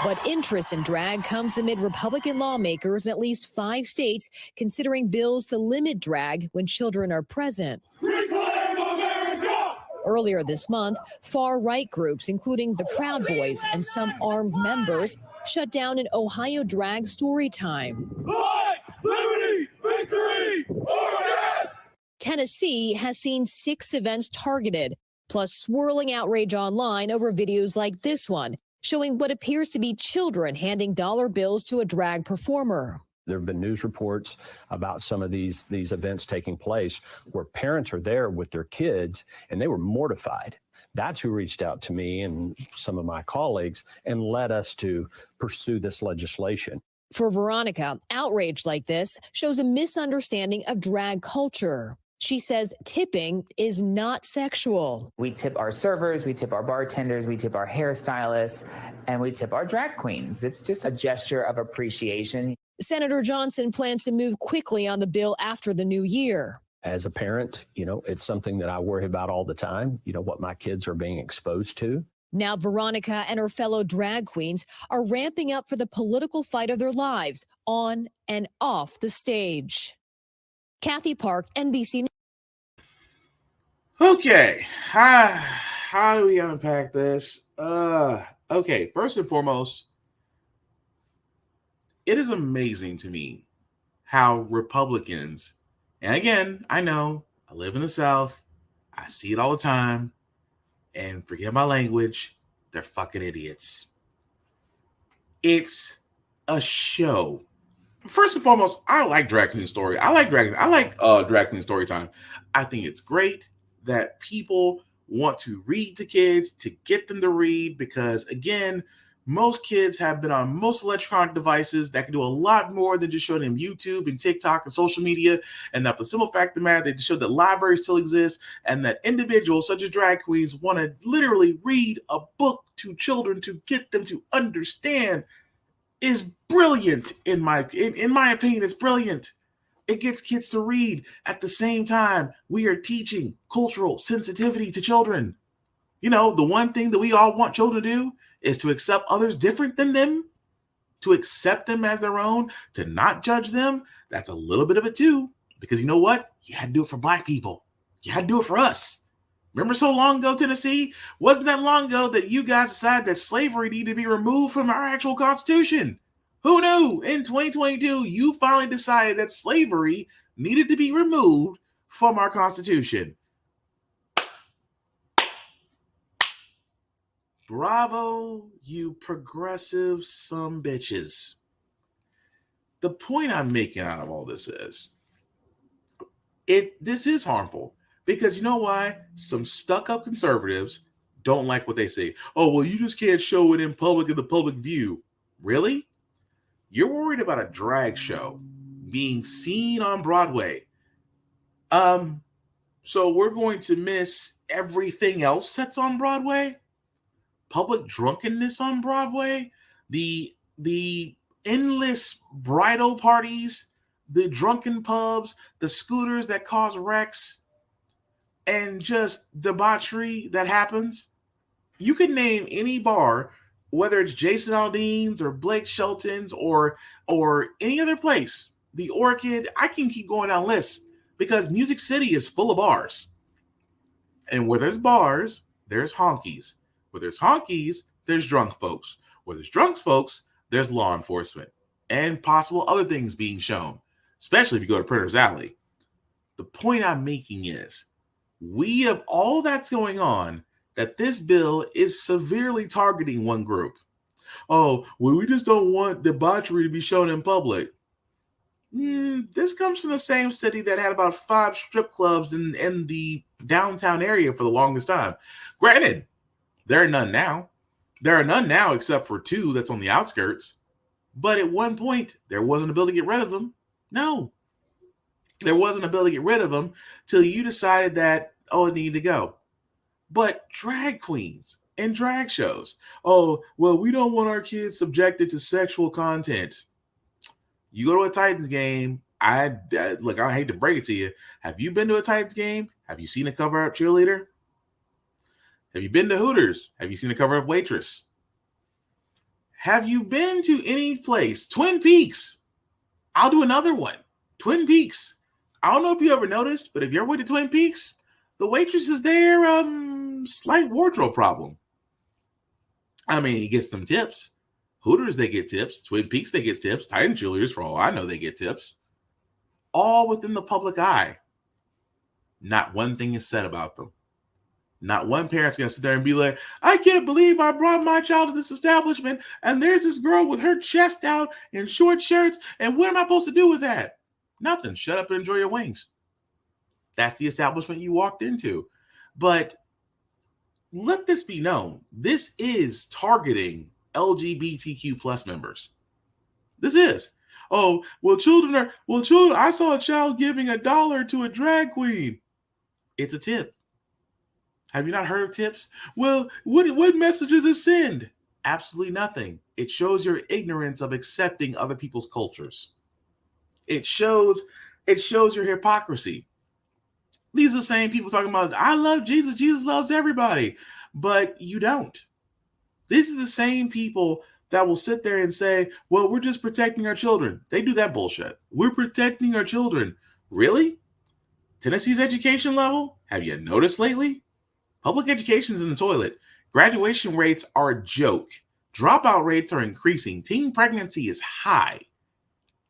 But interest in drag comes amid Republican lawmakers in at least 5 states considering bills to limit drag when children are present. Reclaim America! Earlier this month, far-right groups, including the Proud Boys and some armed members, shut down an Ohio drag story time. Life, liberty, victory, or death! Tennessee has seen 6 events targeted, plus swirling outrage online over videos like this one, showing what appears to be children handing dollar bills to a drag performer. There have been news reports about some of these events taking place where parents are there with their kids and they were mortified. That's who reached out to me and some of my colleagues and led us to pursue this legislation. For Veronica, outrage like this shows a misunderstanding of drag culture. She says tipping is not sexual. We tip our servers, we tip our bartenders, we tip our hairstylists, and we tip our drag queens. It's just a gesture of appreciation. Senator Johnson plans to move quickly on the bill after the new year. As a parent, it's something that I worry about all the time, what my kids are being exposed to. Now Veronica and her fellow drag queens are ramping up for the political fight of their lives on and off the stage. Kathy Park, NBC. Okay, how do we unpack this? Okay, first and foremost, it is amazing to me how Republicans, and again, I know I live in the South, I see it all the time, and forget my language, they're fucking idiots. It's a show. First and foremost, I like drag queen story. I like drag queen story time. I think it's great that people want to read to kids, to get them to read, because again, most kids have been on most electronic devices that can do a lot more than just showing them YouTube and TikTok and social media. And that the simple fact of the matter, they just show that libraries still exist and that individuals such as drag queens want to literally read a book to children to get them to understand is brilliant. In my opinion, it's brilliant. It gets kids to read. At the same time, we are teaching cultural sensitivity to children. The one thing that we all want children to do is to accept others different than them, to accept them as their own, to not judge them. That's a little bit of it too, because you know what? You had to do it for Black people. You had to do it for us. Remember so long ago, Tennessee? Wasn't that long ago that you guys decided that slavery needed to be removed from our actual Constitution? Who knew? In 2022, you finally decided that slavery needed to be removed from our Constitution. Bravo, you progressive sumbitches. The point I'm making out of all this is, this is harmful because you know why? Some stuck-up conservatives don't like what they say. Oh, well, you just can't show it in the public view. Really? You're worried about a drag show being seen on Broadway. So we're going to miss everything else that's on Broadway? Public drunkenness on Broadway? The endless bridal parties, the drunken pubs, the scooters that cause wrecks, and just debauchery that happens? You can name any bar, whether it's Jason Aldean's or Blake Shelton's or any other place, the Orchid. I can keep going down lists because Music City is full of bars. And where there's bars, there's honkies. Where there's honkies, there's drunk folks. Where there's drunk folks, there's law enforcement and possible other things being shown, especially if you go to Printer's Alley. The point I'm making is we have all that's going on that this bill is severely targeting one group. Oh, well, we just don't want debauchery to be shown in public. This comes from the same city that had about 5 strip clubs in the downtown area for the longest time. Granted, there are none now. There are none now except for 2 that's on the outskirts. But at one point, there wasn't a bill to get rid of them. No. There wasn't a bill to get rid of them till you decided that, oh, it needed to go. But drag queens and drag shows. Oh, well, we don't want our kids subjected to sexual content. You go to a Titans game. Look, I hate to break it to you. Have you been to a Titans game? Have you seen a cover-up cheerleader? Have you been to Hooters? Have you seen a cover-up waitress? Have you been to any place? Twin Peaks. I'll do another one. Twin Peaks. I don't know if you ever noticed, but if you ever went to Twin Peaks, the waitress is there, slight wardrobe problem. I mean, he gets them tips. Hooters, they get tips. Twin Peaks, they get tips. Titan cheerleaders, for all I know, they get tips. All within the public eye. Not one thing is said about them. Not one parent's going to sit there and be like, I can't believe I brought my child to this establishment and there's this girl with her chest out in short shirts, and what am I supposed to do with that? Nothing. Shut up and enjoy your wings. That's the establishment you walked into. But let this be known. This is targeting LGBTQ plus members. This is. Oh, children, I saw a child giving $1 to a drag queen. It's a tip. Have you not heard of tips? Well, what messages it send? Absolutely nothing. It shows your ignorance of accepting other people's cultures. It shows your hypocrisy. These are the same people talking about, I love Jesus. Jesus loves everybody. But you don't. These are the same people that will sit there and say, well, we're just protecting our children. They do that bullshit. We're protecting our children. Really? Tennessee's education level? Have you noticed lately? Public education is in the toilet. Graduation rates are a joke. Dropout rates are increasing. Teen pregnancy is high.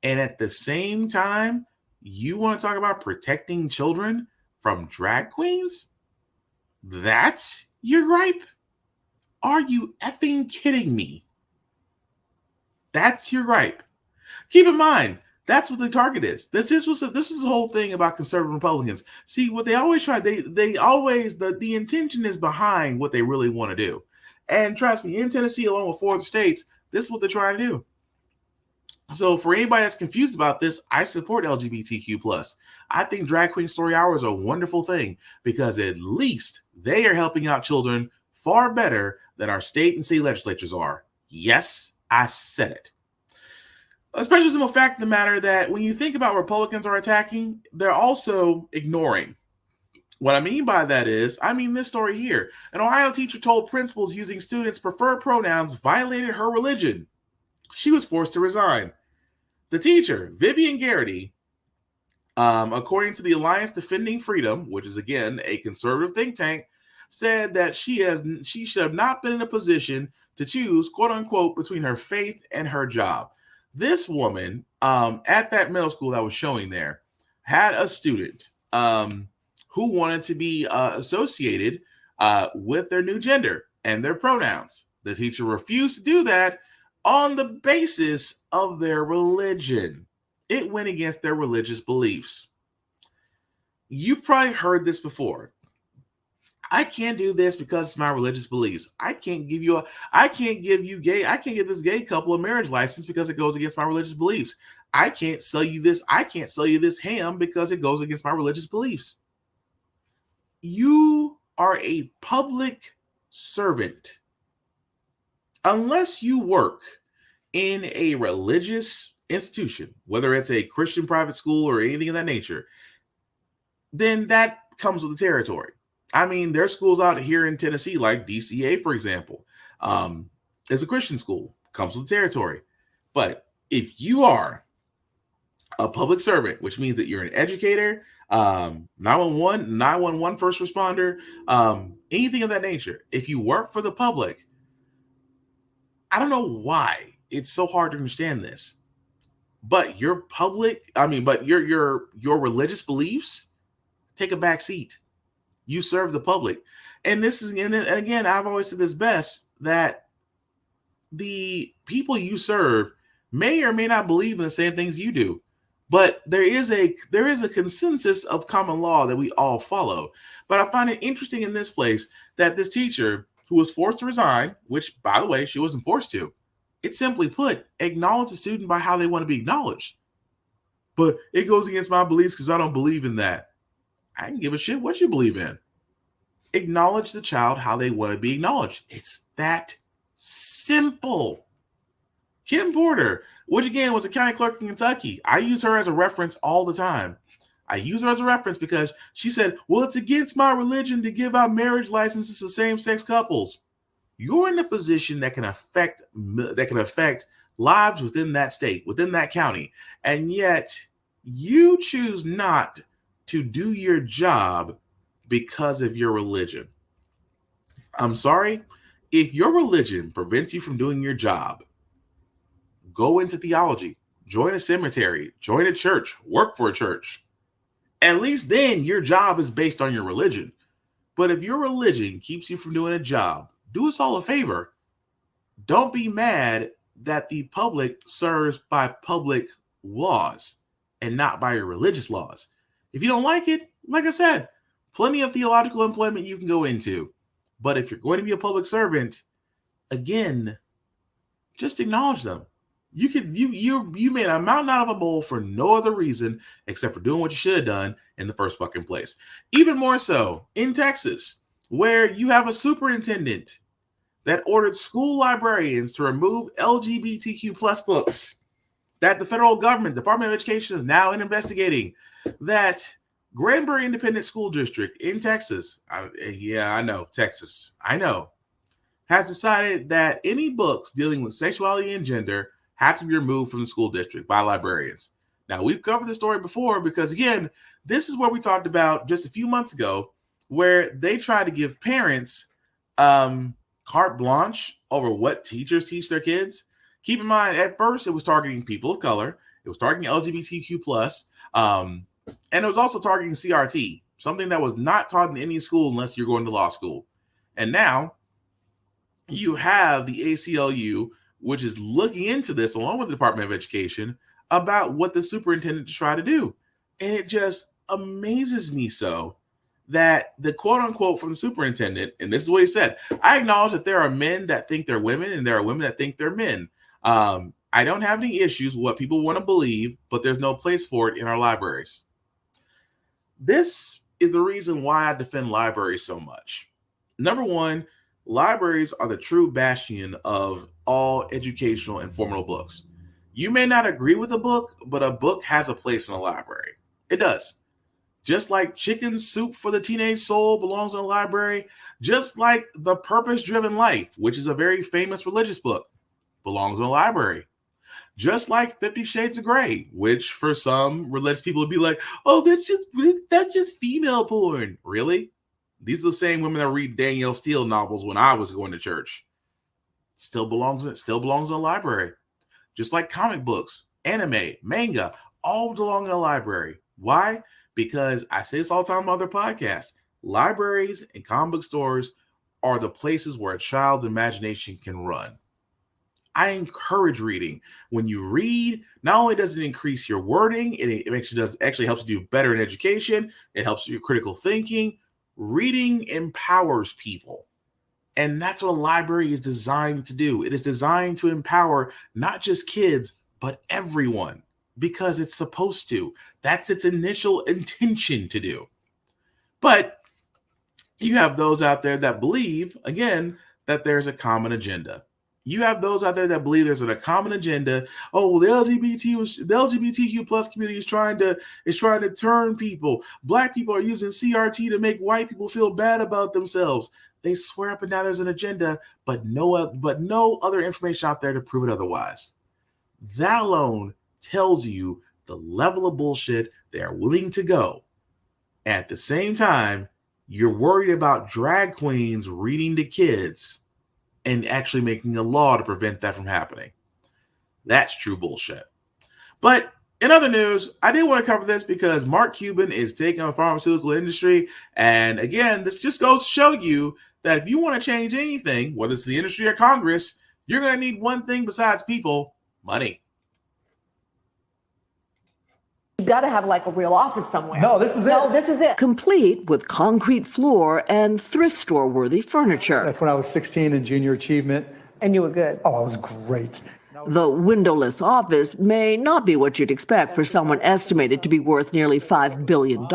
And at the same time, you want to talk about protecting children from drag queens? That's your gripe? Are you effing kidding me? That's your gripe. Keep in mind, that's what the target is. This is the whole thing about conservative Republicans. See, what they always try, the intention is behind what they really want to do. And trust me, in Tennessee, along with 4 other states, this is what they're trying to do. So for anybody that's confused about this, I support LGBTQ+. I think Drag Queen Story Hour is a wonderful thing because at least they are helping out children far better than our state and city legislatures are. Yes, I said it. Especially the fact of the matter that when you think about Republicans are attacking, they're also ignoring. What I mean by that is, I mean this story here. An Ohio teacher told principals using students' preferred pronouns violated her religion. She was forced to resign. The teacher, Vivian Garrity, according to the Alliance Defending Freedom, which is, again, a conservative think tank, said that she should have not been in a position to choose, quote unquote, between her faith and her job. This woman at that middle school that was showing there had a student who wanted to be associated with their new gender and their pronouns. The teacher refused to do that on the basis of their religion. It went against their religious beliefs. You probably heard this before. I can't do this because it's my religious beliefs. I can't give this gay couple a marriage license because it goes against my religious beliefs. I can't sell you this ham because it goes against my religious beliefs. You are a public servant. Unless you work in a religious institution, whether it's a Christian private school or anything of that nature, then that comes with the territory. I mean, there's schools out here in Tennessee, like DCA, for example, is a Christian school, comes with the territory. But if you are a public servant, which means that you're an educator, 911 first responder, anything of that nature, if you work for the public, I don't know why it's so hard to understand this, but your religious beliefs take a back seat. You serve the public. And again, I've always said this best, that the people you serve may or may not believe in the same things you do, but there is a consensus of common law that we all follow. But I find it interesting in this place that this teacher who was forced to resign, which, by the way, she wasn't forced to, it simply put, acknowledge the student by how they want to be acknowledged. But it goes against my beliefs because I don't believe in that. I can give a shit what you believe in. Acknowledge the child how they want to be acknowledged. It's that simple. Kim Porter, which again was a county clerk in Kentucky. I use her as a reference all the time. I use her as a reference because she said, well, it's against my religion to give out marriage licenses to same-sex couples. You're in a position that can affect lives within that state, within that county, and yet you choose not to do your job because of your religion. I'm sorry. If your religion prevents you from doing your job, go into theology, join a cemetery, join a church, work for a church. At least then your job is based on your religion. But if your religion keeps you from doing a job, do us all a favor. Don't be mad that the public serves by public laws and not by your religious laws. If you don't like it, like I said, plenty of theological employment you can go into. But if you're going to be a public servant, again, just acknowledge them. You made a mountain out of a mole for no other reason except for doing what you should have done in the first fucking place. Even more so in Texas, where you have a superintendent that ordered school librarians to remove LGBTQ plus books, that the federal government, Department of Education, is now investigating, that Granbury Independent School District in Texas, Texas, has decided that any books dealing with sexuality and gender have to be removed from the school district by librarians. Now, we've covered this story before because, again, this is what we talked about just a few months ago, where they try to give parents carte blanche over what teachers teach their kids. Keep in mind, at first, it was targeting people of color. It was targeting LGBTQ+, and it was also targeting CRT, something that was not taught in any school unless you're going to law school. And now you have the ACLU, which is looking into this along with the Department of Education about what the superintendent to try to do. And it just amazes me so that the quote unquote from the superintendent, and this is what he said, I acknowledge that there are men that think they're women and there are women that think they're men. I don't have any issues with what people want to believe, but there's no place for it in our libraries. This is the reason why I defend libraries so much. Number one, libraries are the true bastion of all educational and formative books. You may not agree with a book, but a book has a place in a library. It does. Just like Chicken Soup for the Teenage Soul belongs in a library, just like The Purpose-Driven Life, which is a very famous religious book, belongs in a library. Just like 50 Shades of Grey, which for some religious people would be like, oh, that's just female porn. Really? These are the same women that read Danielle Steele novels when I was going to church. Still belongs in a library. Just like comic books, anime, manga, all belong in a library. Why? Because I say this all the time on other podcasts. Libraries and comic book stores are the places where a child's imagination can run. I encourage reading. When you read, not only does it increase your wording, it actually helps you do better in education. It helps your critical thinking. reading empowers people. And that's what a library is designed to do. It is designed to empower not just kids, but everyone, because it's supposed to. That's its initial intention to do. But you have those out there that believe, again, that there's a common agenda. You have those out there that believe there's a common agenda. Oh, the LGBTQ plus community is trying to turn people. Black people are using CRT to make white people feel bad about themselves. They swear up and down there's an agenda, but no other information out there to prove it otherwise. That alone tells you the level of bullshit they are willing to go. At the same time, you're worried about drag queens reading to kids and actually making a law to prevent that from happening. That's true bullshit. But in other news, I did want to cover this because Mark Cuban is taking on the pharmaceutical industry. And again, this just goes to show you that if you want to change anything, whether it's the industry or Congress, you're going to need one thing besides people: money. You got to have like a real office somewhere. No, this is it. No, this is it. Complete with concrete floor and thrift store worthy furniture. That's when I was 16 in junior achievement. And you were good. Oh, I was great. The windowless office may not be what you'd expect for someone estimated to be worth nearly $5 billion,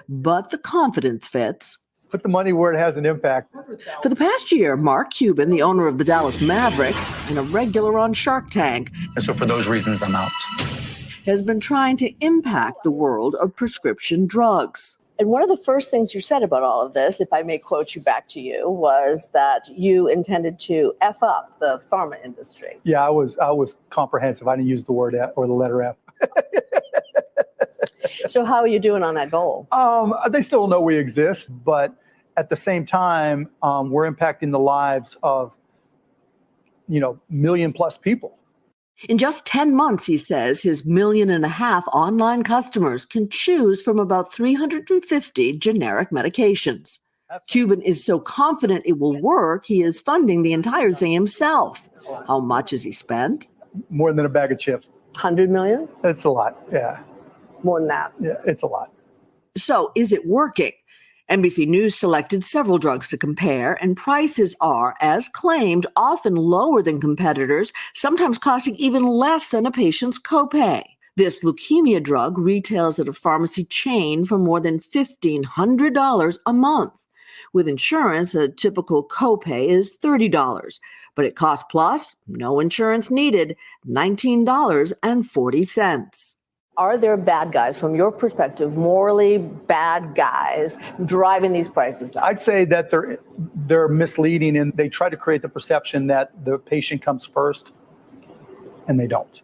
but the confidence fits. Put the money where it has an impact. For the past year, Mark Cuban, the owner of the Dallas Mavericks and a regular on Shark Tank, And so for those reasons, I'm out. has been trying to impact the world of prescription drugs. And one of the first things you said about all of this, if I may quote you back to you, was that you intended to F up the pharma industry. Yeah, I was comprehensive. I didn't use the word F or the letter F. So how are you doing on that goal? They still don't know we exist, but at the same time, we're impacting the lives of, million plus people. In just 10 months, he says, his 1.5 million online customers can choose from about 350 generic medications. Cuban is so confident it will work, he is funding the entire thing himself. How much has he spent? More than a bag of chips. 100 million? It's a lot, yeah. More than that. Yeah, it's a lot. So is it working? NBC News selected several drugs to compare, and prices are, as claimed, often lower than competitors, sometimes costing even less than a patient's copay. This leukemia drug retails at a pharmacy chain for more than $1,500 a month. With insurance, a typical copay is $30, but at Cost Plus, no insurance needed, $19.40. Are there bad guys, from your perspective, morally bad guys driving these prices up? I'd say that they're misleading, and they try to create the perception that the patient comes first, and they don't.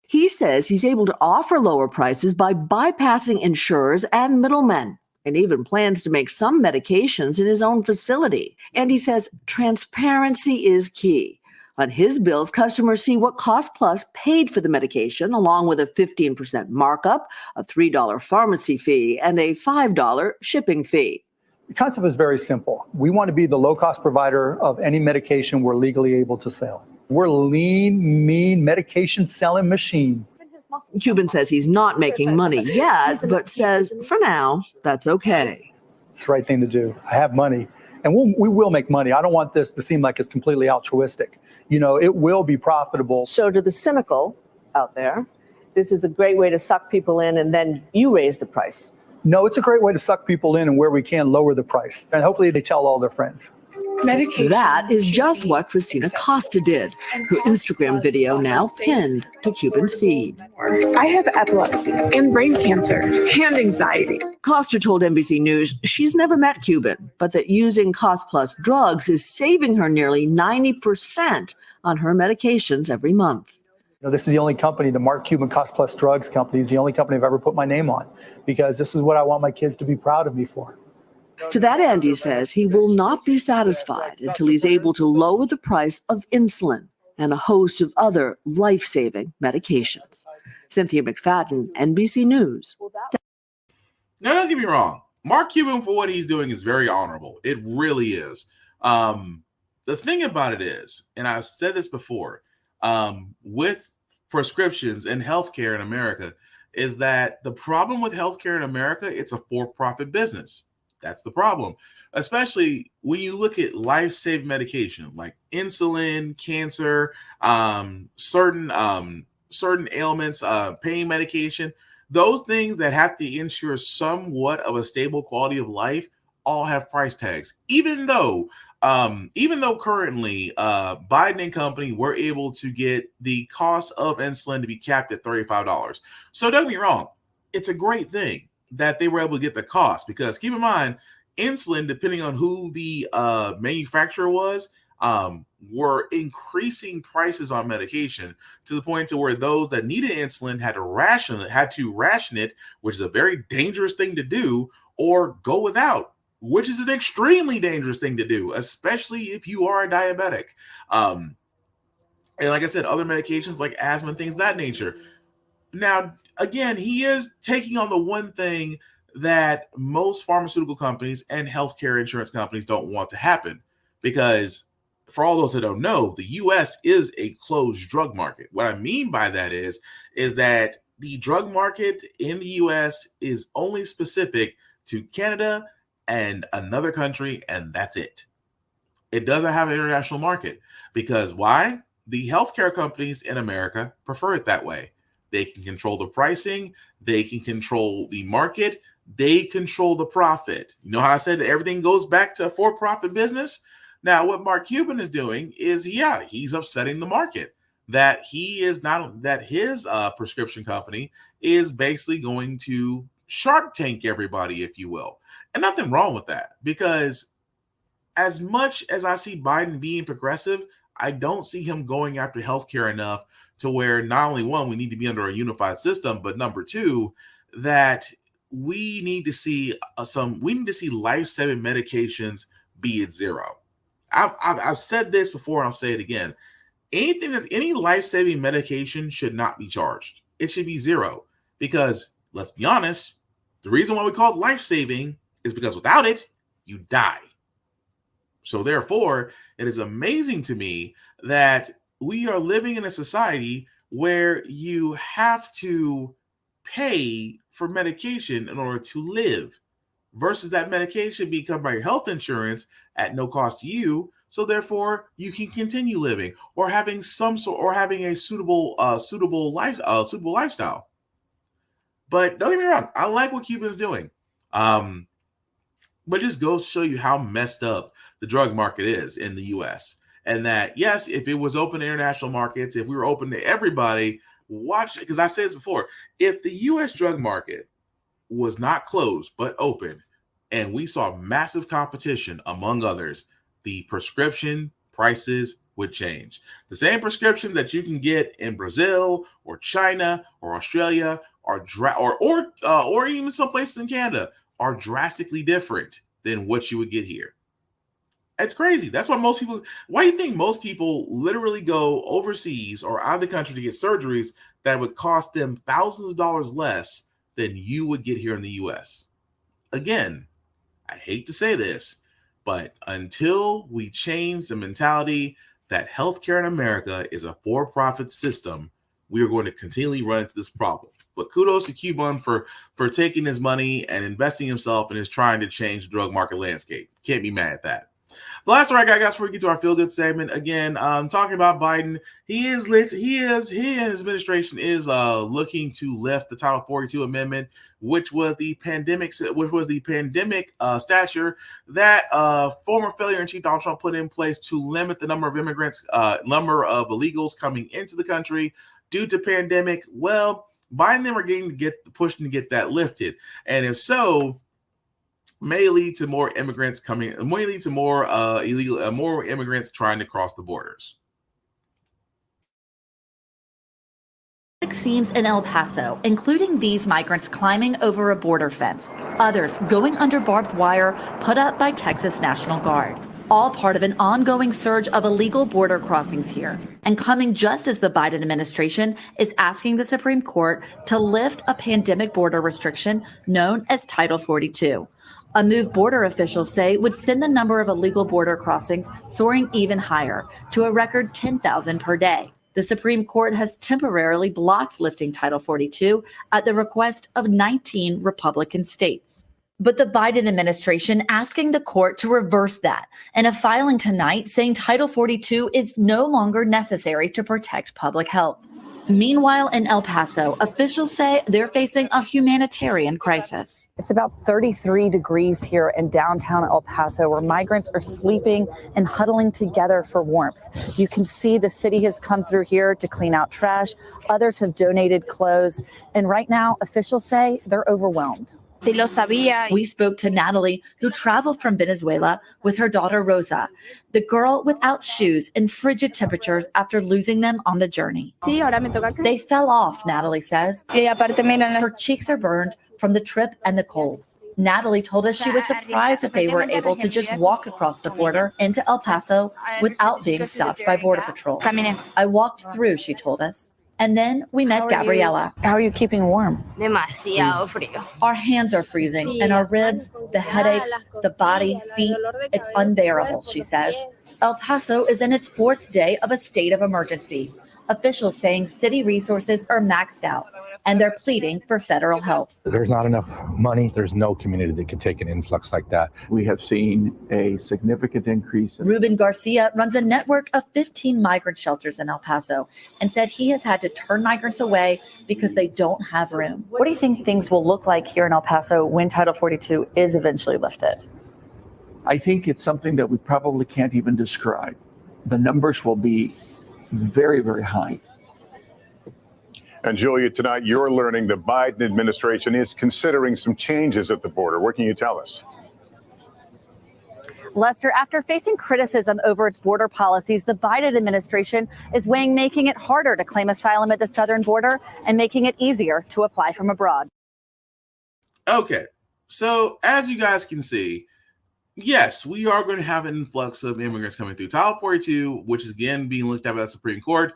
He says he's able to offer lower prices by bypassing insurers and middlemen, and even plans to make some medications in his own facility. And he says transparency is key. On his bills, customers see what Cost Plus paid for the medication, along with a 15% markup, a $3 pharmacy fee, and a $5 shipping fee. The concept is very simple. We want to be the low-cost provider of any medication we're legally able to sell. We're lean, mean medication selling machine. Cuban says he's not making money yet, but says for now, that's okay. It's the right thing to do. I have money. And we will make money. I don't want this to seem like it's completely altruistic. It will be profitable. So to the cynical out there, this is a great way to suck people in, and then you raise the price. No, it's a great way to suck people in, and where we can lower the price. And hopefully they tell all their friends. That is just what Christina Costa did. Her Instagram video now pinned to Cuban's feed. I have epilepsy and brain cancer and anxiety. Costa told NBC News she's never met Cuban, but that using Cost Plus drugs is saving her nearly 90% on her medications every month. This is the only company, the Mark Cuban Cost Plus Drugs company, is the only company I've ever put my name on, because this is what I want my kids to be proud of me for. To that end, he says he will not be satisfied until he's able to lower the price of insulin and a host of other life-saving medications. Cynthia McFadden, NBC News. Now, don't get me wrong. Mark Cuban, for what he's doing, is very honorable. It really is. The thing about it is, and I've said this before, with prescriptions and healthcare in America, is that the problem with healthcare in America, it's a for-profit business. That's the problem. Especially when you look at life-saving medication like insulin, cancer, certain ailments, pain medication, those things that have to ensure somewhat of a stable quality of life all have price tags. Even though currently Biden and company were able to get the cost of insulin to be capped at $35. So don't get me wrong, it's a great thing that they were able to get the cost, because keep in mind, insulin, depending on who the manufacturer was, were increasing prices on medication to the point to where those that needed insulin had to ration it, which is a very dangerous thing to do, or go without, which is an extremely dangerous thing to do, especially if you are a diabetic. And like I said, other medications like asthma and things of that nature. Now, again, he is taking on the one thing that most pharmaceutical companies and healthcare insurance companies don't want to happen, because for all those that don't know, the U.S. is a closed drug market. What I mean by that is that the drug market in the U.S. is only specific to Canada and another country, and that's it. It doesn't have an international market, because why? The healthcare companies in America prefer it that way. They can control the pricing, they can control the market, they control the profit. You know how I said that everything goes back to a for-profit business? Now, what Mark Cuban is doing is, he's upsetting the market. That his prescription company is basically going to Shark Tank everybody, if you will. And nothing wrong with that, because as much as I see Biden being progressive, I don't see him going after healthcare enough to where not only one, we need to be under a unified system, but number two, that we need to see life-saving medications be at zero. I've said this before, and I'll say it again. Any life-saving medication should not be charged. It should be zero, because let's be honest, the reason why we call it life-saving is because without it, you die. So therefore, it is amazing to me that we are living in a society where you have to pay for medication in order to live, versus that medication being covered by your health insurance at no cost to you. So therefore, you can continue living or having a suitable lifestyle. But don't get me wrong, I like what Cuban's doing. But it just goes to show you how messed up the drug market is in the U.S. And that, yes, if it was open to international markets, if we were open to everybody, because I said this before, if the U.S. drug market was not closed but open, and we saw massive competition among others, the prescription prices would change. The same prescriptions that you can get in Brazil or China or Australia or even some places in Canada are drastically different than what you would get here. It's crazy. That's why why do you think most people literally go overseas or out of the country to get surgeries that would cost them thousands of dollars less than you would get here in the US? Again, I hate to say this, but until we change the mentality that healthcare in America is a for-profit system, we are going to continually run into this problem. But kudos to Cuban for taking his money and investing himself and is trying to change the drug market landscape. Can't be mad at that. The last story I got, guys, before we get to our feel-good segment, again, talking about Biden, he and his administration is looking to lift the Title 42 amendment, which was the pandemic statute that former failure-in-chief Donald Trump put in place to limit the number of number of illegals coming into the country due to pandemic. Well, Biden and them are pushing to get that lifted, and if so, may lead to more immigrants more immigrants trying to cross the borders. Scenes in El Paso, including these migrants climbing over a border fence, others going under barbed wire put up by Texas National Guard. All part of an ongoing surge of illegal border crossings here, and coming just as the Biden administration is asking the Supreme Court to lift a pandemic border restriction known as Title 42. A move border officials say would send the number of illegal border crossings soaring even higher to a record 10,000 per day. The Supreme Court has temporarily blocked lifting Title 42 at the request of 19 Republican states. But the Biden administration asking the court to reverse that in a filing tonight saying Title 42 is no longer necessary to protect public health. Meanwhile, in El Paso, officials say they're facing a humanitarian crisis. It's about 33 degrees here in downtown El Paso, where migrants are sleeping and huddling together for warmth. You can see the city has come through here to clean out trash. Others have donated clothes. And right now, officials say they're overwhelmed. We spoke to Natalie, who traveled from Venezuela with her daughter Rosa, the girl without shoes in frigid temperatures after losing them on the journey. They fell off, Natalie says. Her cheeks are burned from the trip and the cold. Natalie told us she was surprised that they were able to just walk across the border into El Paso without being stopped by Border Patrol. I walked through, she told us. And then we met Gabriela. How are you keeping warm? Our hands are freezing and our ribs, the headaches, the body, feet, it's unbearable, she says. El Paso is in its 4th day of a state of emergency. Officials saying city resources are maxed out and they're pleading for federal help. There's not enough money. There's no community that can take an influx like that. We have seen a significant increase. Ruben Garcia runs a network of 15 migrant shelters in El Paso and said he has had to turn migrants away because they don't have room. What do you think things will look like here in El Paso when Title 42 is eventually lifted? I think it's something that we probably can't even describe. The numbers will be very, very high. And Julia, tonight you're learning the Biden administration is considering some changes at the border. What can you tell us? Lester, after facing criticism over its border policies, the Biden administration is weighing making it harder to claim asylum at the southern border and making it easier to apply from abroad. Okay, so as you guys can see, yes, we are going to have an influx of immigrants coming through. Title 42, which is again being looked at by the Supreme Court,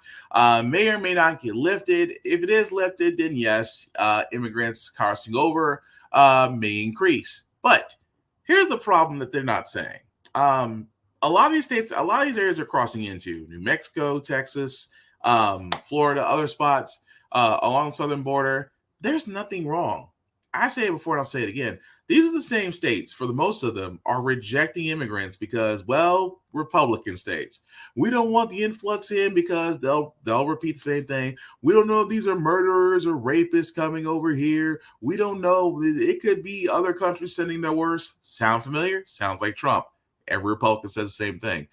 may or may not get lifted. If it is lifted, then yes, immigrants crossing over may increase. But here's the problem that they're not saying. A lot of these states, a lot of these areas are crossing into New Mexico, Texas, Florida, other spots along the southern border. There's nothing wrong. I say it before and I'll say it again. These are the same states, for the most of them, are rejecting immigrants because, well, Republican states. We don't want the influx in because they'll repeat the same thing. We don't know if these are murderers or rapists coming over here. We don't know. It could be other countries sending their worst. Sound familiar? Sounds like Trump. Every Republican says the same thing.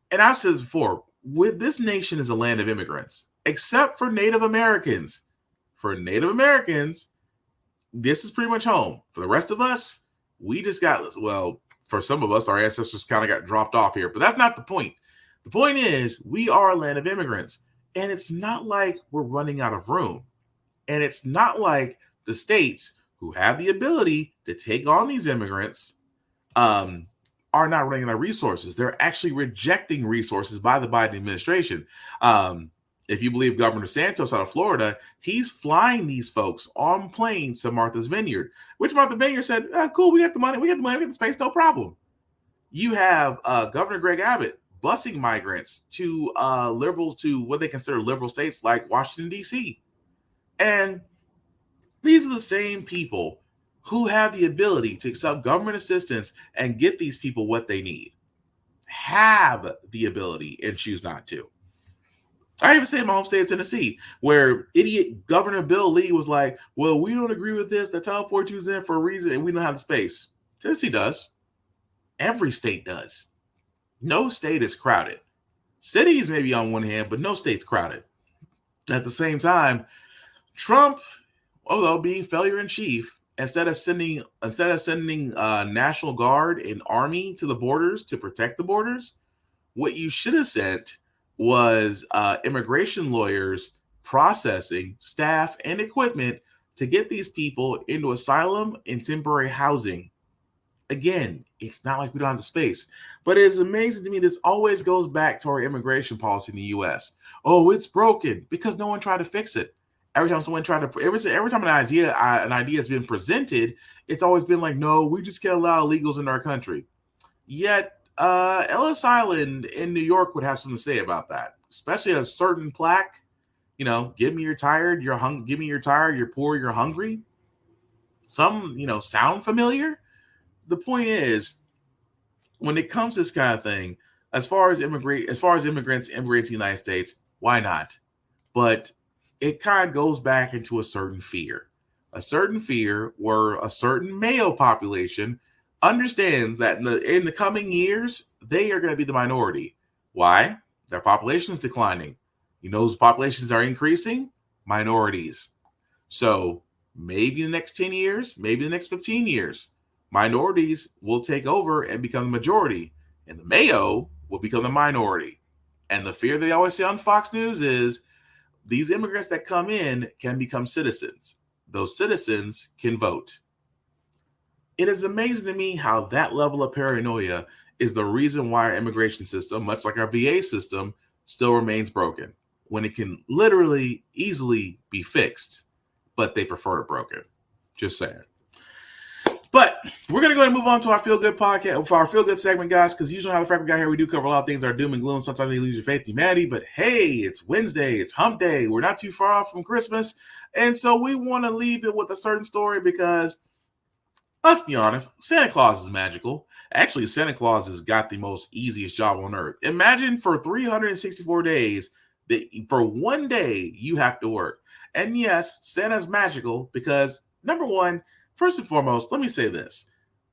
And I've said this before. This nation is a land of immigrants, except for Native Americans. For Native Americans, this is pretty much home. For the rest of us, we just got, well, for some of us, our ancestors kind of got dropped off here, but that's not the point. The point is we are a land of immigrants, and it's not like we're running out of room. And it's not like the states who have the ability to take on these immigrants are not running out of resources. They're actually rejecting resources by the Biden administration. If you believe Governor Santos out of Florida, he's flying these folks on planes to Martha's Vineyard, which Martha's Vineyard said, cool, we got the money, we got the space, no problem. You have Governor Greg Abbott busing migrants to what they consider liberal states like Washington, D.C. And these are the same people who have the ability to accept government assistance and get these people what they need. Have the ability and choose not to. I even say in my home state of Tennessee, where idiot Governor Bill Lee was like, well, we don't agree with this. That Title 42 is in for a reason, and we don't have the space. Tennessee does. Every state does. No state is crowded. Cities may be on one hand, but no state's crowded. At the same time, Trump, although being failure in chief, instead of sending National Guard and Army to the borders to protect the borders, what you should have sent was immigration lawyers, processing, staff, and equipment to get these people into asylum and temporary housing. Again, it's not like we don't have the space, but it's amazing to me. This always goes back to our immigration policy in the U.S. Oh, it's broken because no one tried to fix it. Every time someone tried to, every time an idea has been presented, it's always been like, no, we just can't allow illegals in our country. Yet Ellis Island in New York would have something to say about that, especially a certain plaque, give me your tired, give me your tired, you're poor, you're hungry. some, sound familiar? The point is, when it comes to this kind of thing, as far as immigrants immigrate to the United States, why not? But it kind of goes back into a certain fear where a certain male population understands that in the coming years, they are going to be the minority. Why? Their population is declining. Whose populations are increasing? Minorities. So maybe the next 10 years, maybe the next 15 years, minorities will take over and become the majority, and the Mayo will become the minority. And the fear they always say on Fox News is these immigrants that come in can become citizens. Those citizens can vote. It is amazing to me how that level of paranoia is the reason why our immigration system, much like our VA system, still remains broken when it can literally easily be fixed, but they prefer it broken. Just saying. But we're going to go ahead and move on to our Feel Good podcast, for our Feel Good segment, guys, because usually how the Frack we got here, we do cover a lot of things that are doom and gloom. Sometimes they lose your faith in humanity, but hey, it's Wednesday, it's hump day. We're not too far off from Christmas. And so we want to leave it with a certain story because, let's be honest, Santa Claus is magical. Actually, Santa Claus has got the most easiest job on earth. Imagine for 364 days, that for one day, you have to work. And yes, Santa's magical because, number one, first and foremost, let me say this.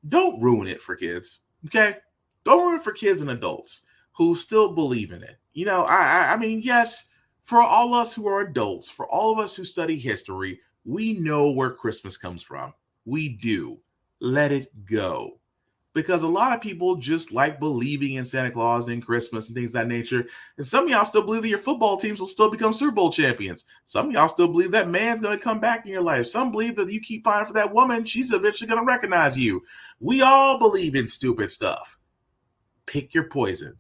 Don't ruin it for kids, okay? Don't ruin it for kids and adults who still believe in it. I mean, yes, for all us who are adults, for all of us who study history, we know where Christmas comes from. We do. Let it go. Because a lot of people just like believing in Santa Claus and Christmas and things of that nature. And some of y'all still believe that your football teams will still become Super Bowl champions. Some of y'all still believe that man's going to come back in your life. Some believe that you keep pining for that woman, she's eventually going to recognize you. We all believe in stupid stuff. Pick your poison.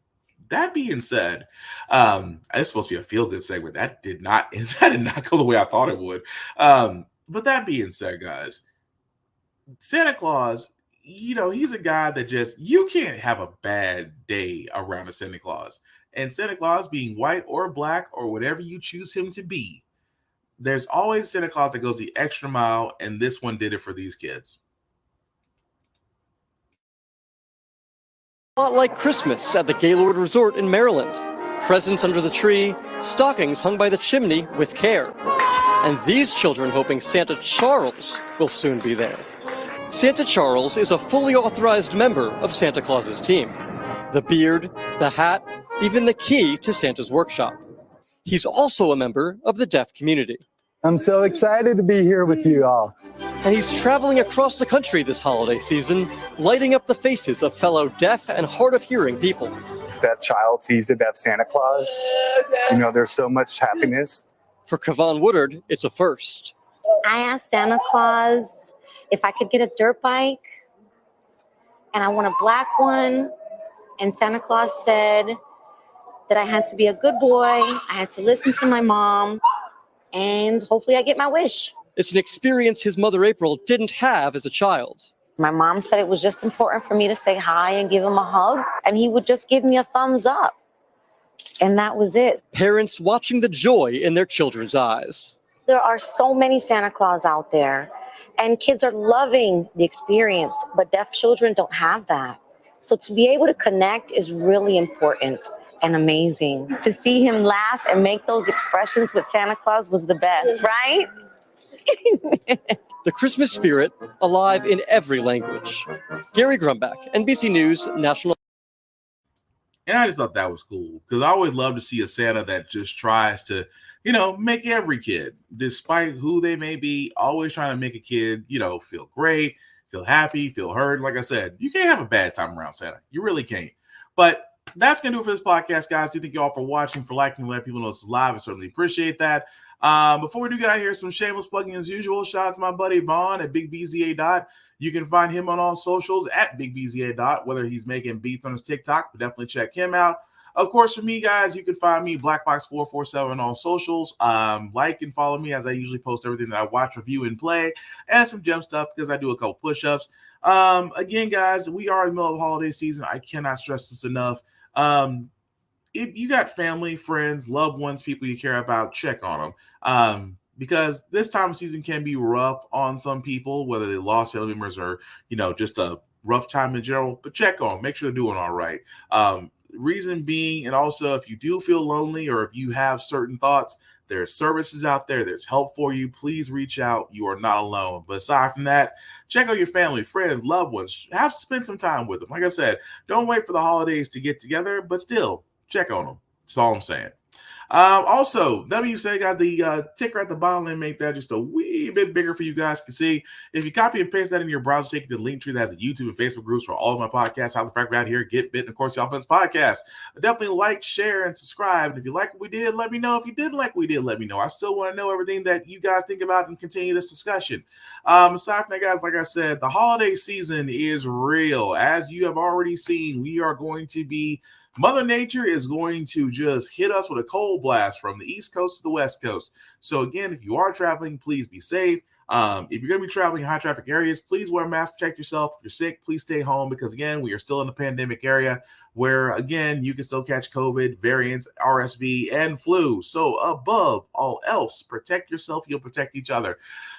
That being said, it's supposed to be a feel-good segment. That did not go the way I thought it would. But that being said, guys, Santa Claus, he's a guy that you can't have a bad day around a Santa Claus. And Santa Claus being white or black or whatever you choose him to be, there's always Santa Claus that goes the extra mile, and this one did it for these kids. A lot like Christmas at the Gaylord Resort in Maryland. Presents under the tree, stockings hung by the chimney with care. And these children hoping Santa Charles will soon be there. Santa Charles is a fully authorized member of Santa Claus's team. The beard, the hat, even the key to Santa's workshop. He's also a member of the deaf community. I'm so excited to be here with you all. And he's traveling across the country this holiday season, lighting up the faces of fellow deaf and hard of hearing people. That child sees it, that Santa Claus. There's so much happiness. For Kavan Woodard, it's a first. I asked Santa Claus if I could get a dirt bike, and I want a black one. And Santa Claus said that I had to be a good boy, I had to listen to my mom, and hopefully I get my wish. It's an experience his mother April didn't have as a child. My mom said it was just important for me to say hi and give him a hug, and he would just give me a thumbs up. And that was it. Parents watching the joy in their children's eyes. There are so many Santa Claus out there, and kids are loving the experience, but deaf children don't have that. So to be able to connect is really important and amazing. To see him laugh and make those expressions with Santa Claus was the best, right? The Christmas spirit alive in every language. Gary Grumbach, NBC News, National. And I just thought that was cool because I always love to see a Santa that just tries to, make every kid, despite who they may be, always trying to make a kid, feel great, feel happy, feel heard. Like I said, you can't have a bad time around Santa. You really can't. But that's going to do it for this podcast, guys. Thank you all for watching, for liking, letting people know this is live. I certainly appreciate that. Before we do get out here, some shameless plugging as usual. Shout out to my buddy Vaughn at BigBZA. You can find him on all socials at BigBZA. Whether he's making beats on his TikTok, but definitely check him out. Of course, for me, guys, you can find me BlackBox447 on all socials. Like and follow me as I usually post everything that I watch, review, and play, and some gem stuff because I do a couple push-ups. Again, guys, we are in the middle of the holiday season. I cannot stress this enough. If you got family, friends, loved ones, people you care about, check on them. because this time of season can be rough on some people, whether they lost family members or, just a rough time in general. But check on them. Make sure they're doing all right. Reason being, and also if you do feel lonely or if you have certain thoughts, there's services out there. There's help for you. Please reach out. You are not alone. But aside from that, check on your family, friends, loved ones. Have to spend some time with them. Like I said, don't wait for the holidays to get together, but still check on them. That's all I'm saying. Also, W said, guys, the ticker at the bottom, and make that just a wee bit bigger for you guys to see. If you copy and paste that in your browser, take you to the link tree that has the YouTube and Facebook groups for all of my podcasts, How the Frack Out Here, Get Bit, and of course, the Offense Podcast. Definitely like, share, and subscribe. And if you like what we did, let me know. If you didn't like what we did, let me know. I still want to know everything that you guys think about and continue this discussion. Aside from that, guys, like I said, the holiday season is real. As you have already seen, we are going to be Mother Nature is going to just hit us with a cold blast from the East Coast to the West Coast. So again, if you are traveling, please be safe. If you're going to be traveling in high traffic areas, please wear a mask, protect yourself. If you're sick, please stay home because, again, we are still in the pandemic area where, again, you can still catch COVID, variants, RSV, and flu. So above all else, protect yourself. You'll protect each other.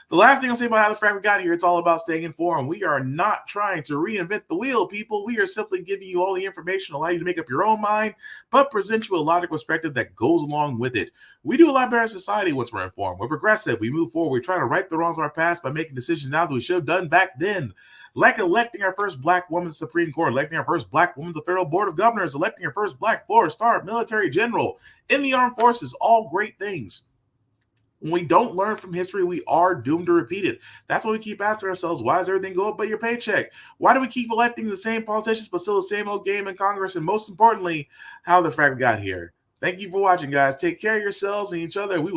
The last thing I'll say about How the Frack We Got Here, it's all about staying informed. We are not trying to reinvent the wheel, people. We are simply giving you all the information, allow you to make up your own mind, but present you a logical perspective that goes along with it. We do a lot better in society once we're informed. We're progressive. We move forward. We try to right the wrongs of our past by making decisions now that we should have done back then. Like electing our first Black woman to the Supreme Court, electing our first Black woman to the Federal Board of Governors, electing our first Black 4-star military general in the armed forces, all great things. When we don't learn from history, we are doomed to repeat it. That's why we keep asking ourselves, why does everything go up but your paycheck? Why do we keep electing the same politicians but still the same old game in Congress? And most importantly, how the frack got here. Thank you for watching, guys. Take care of yourselves and each other. We will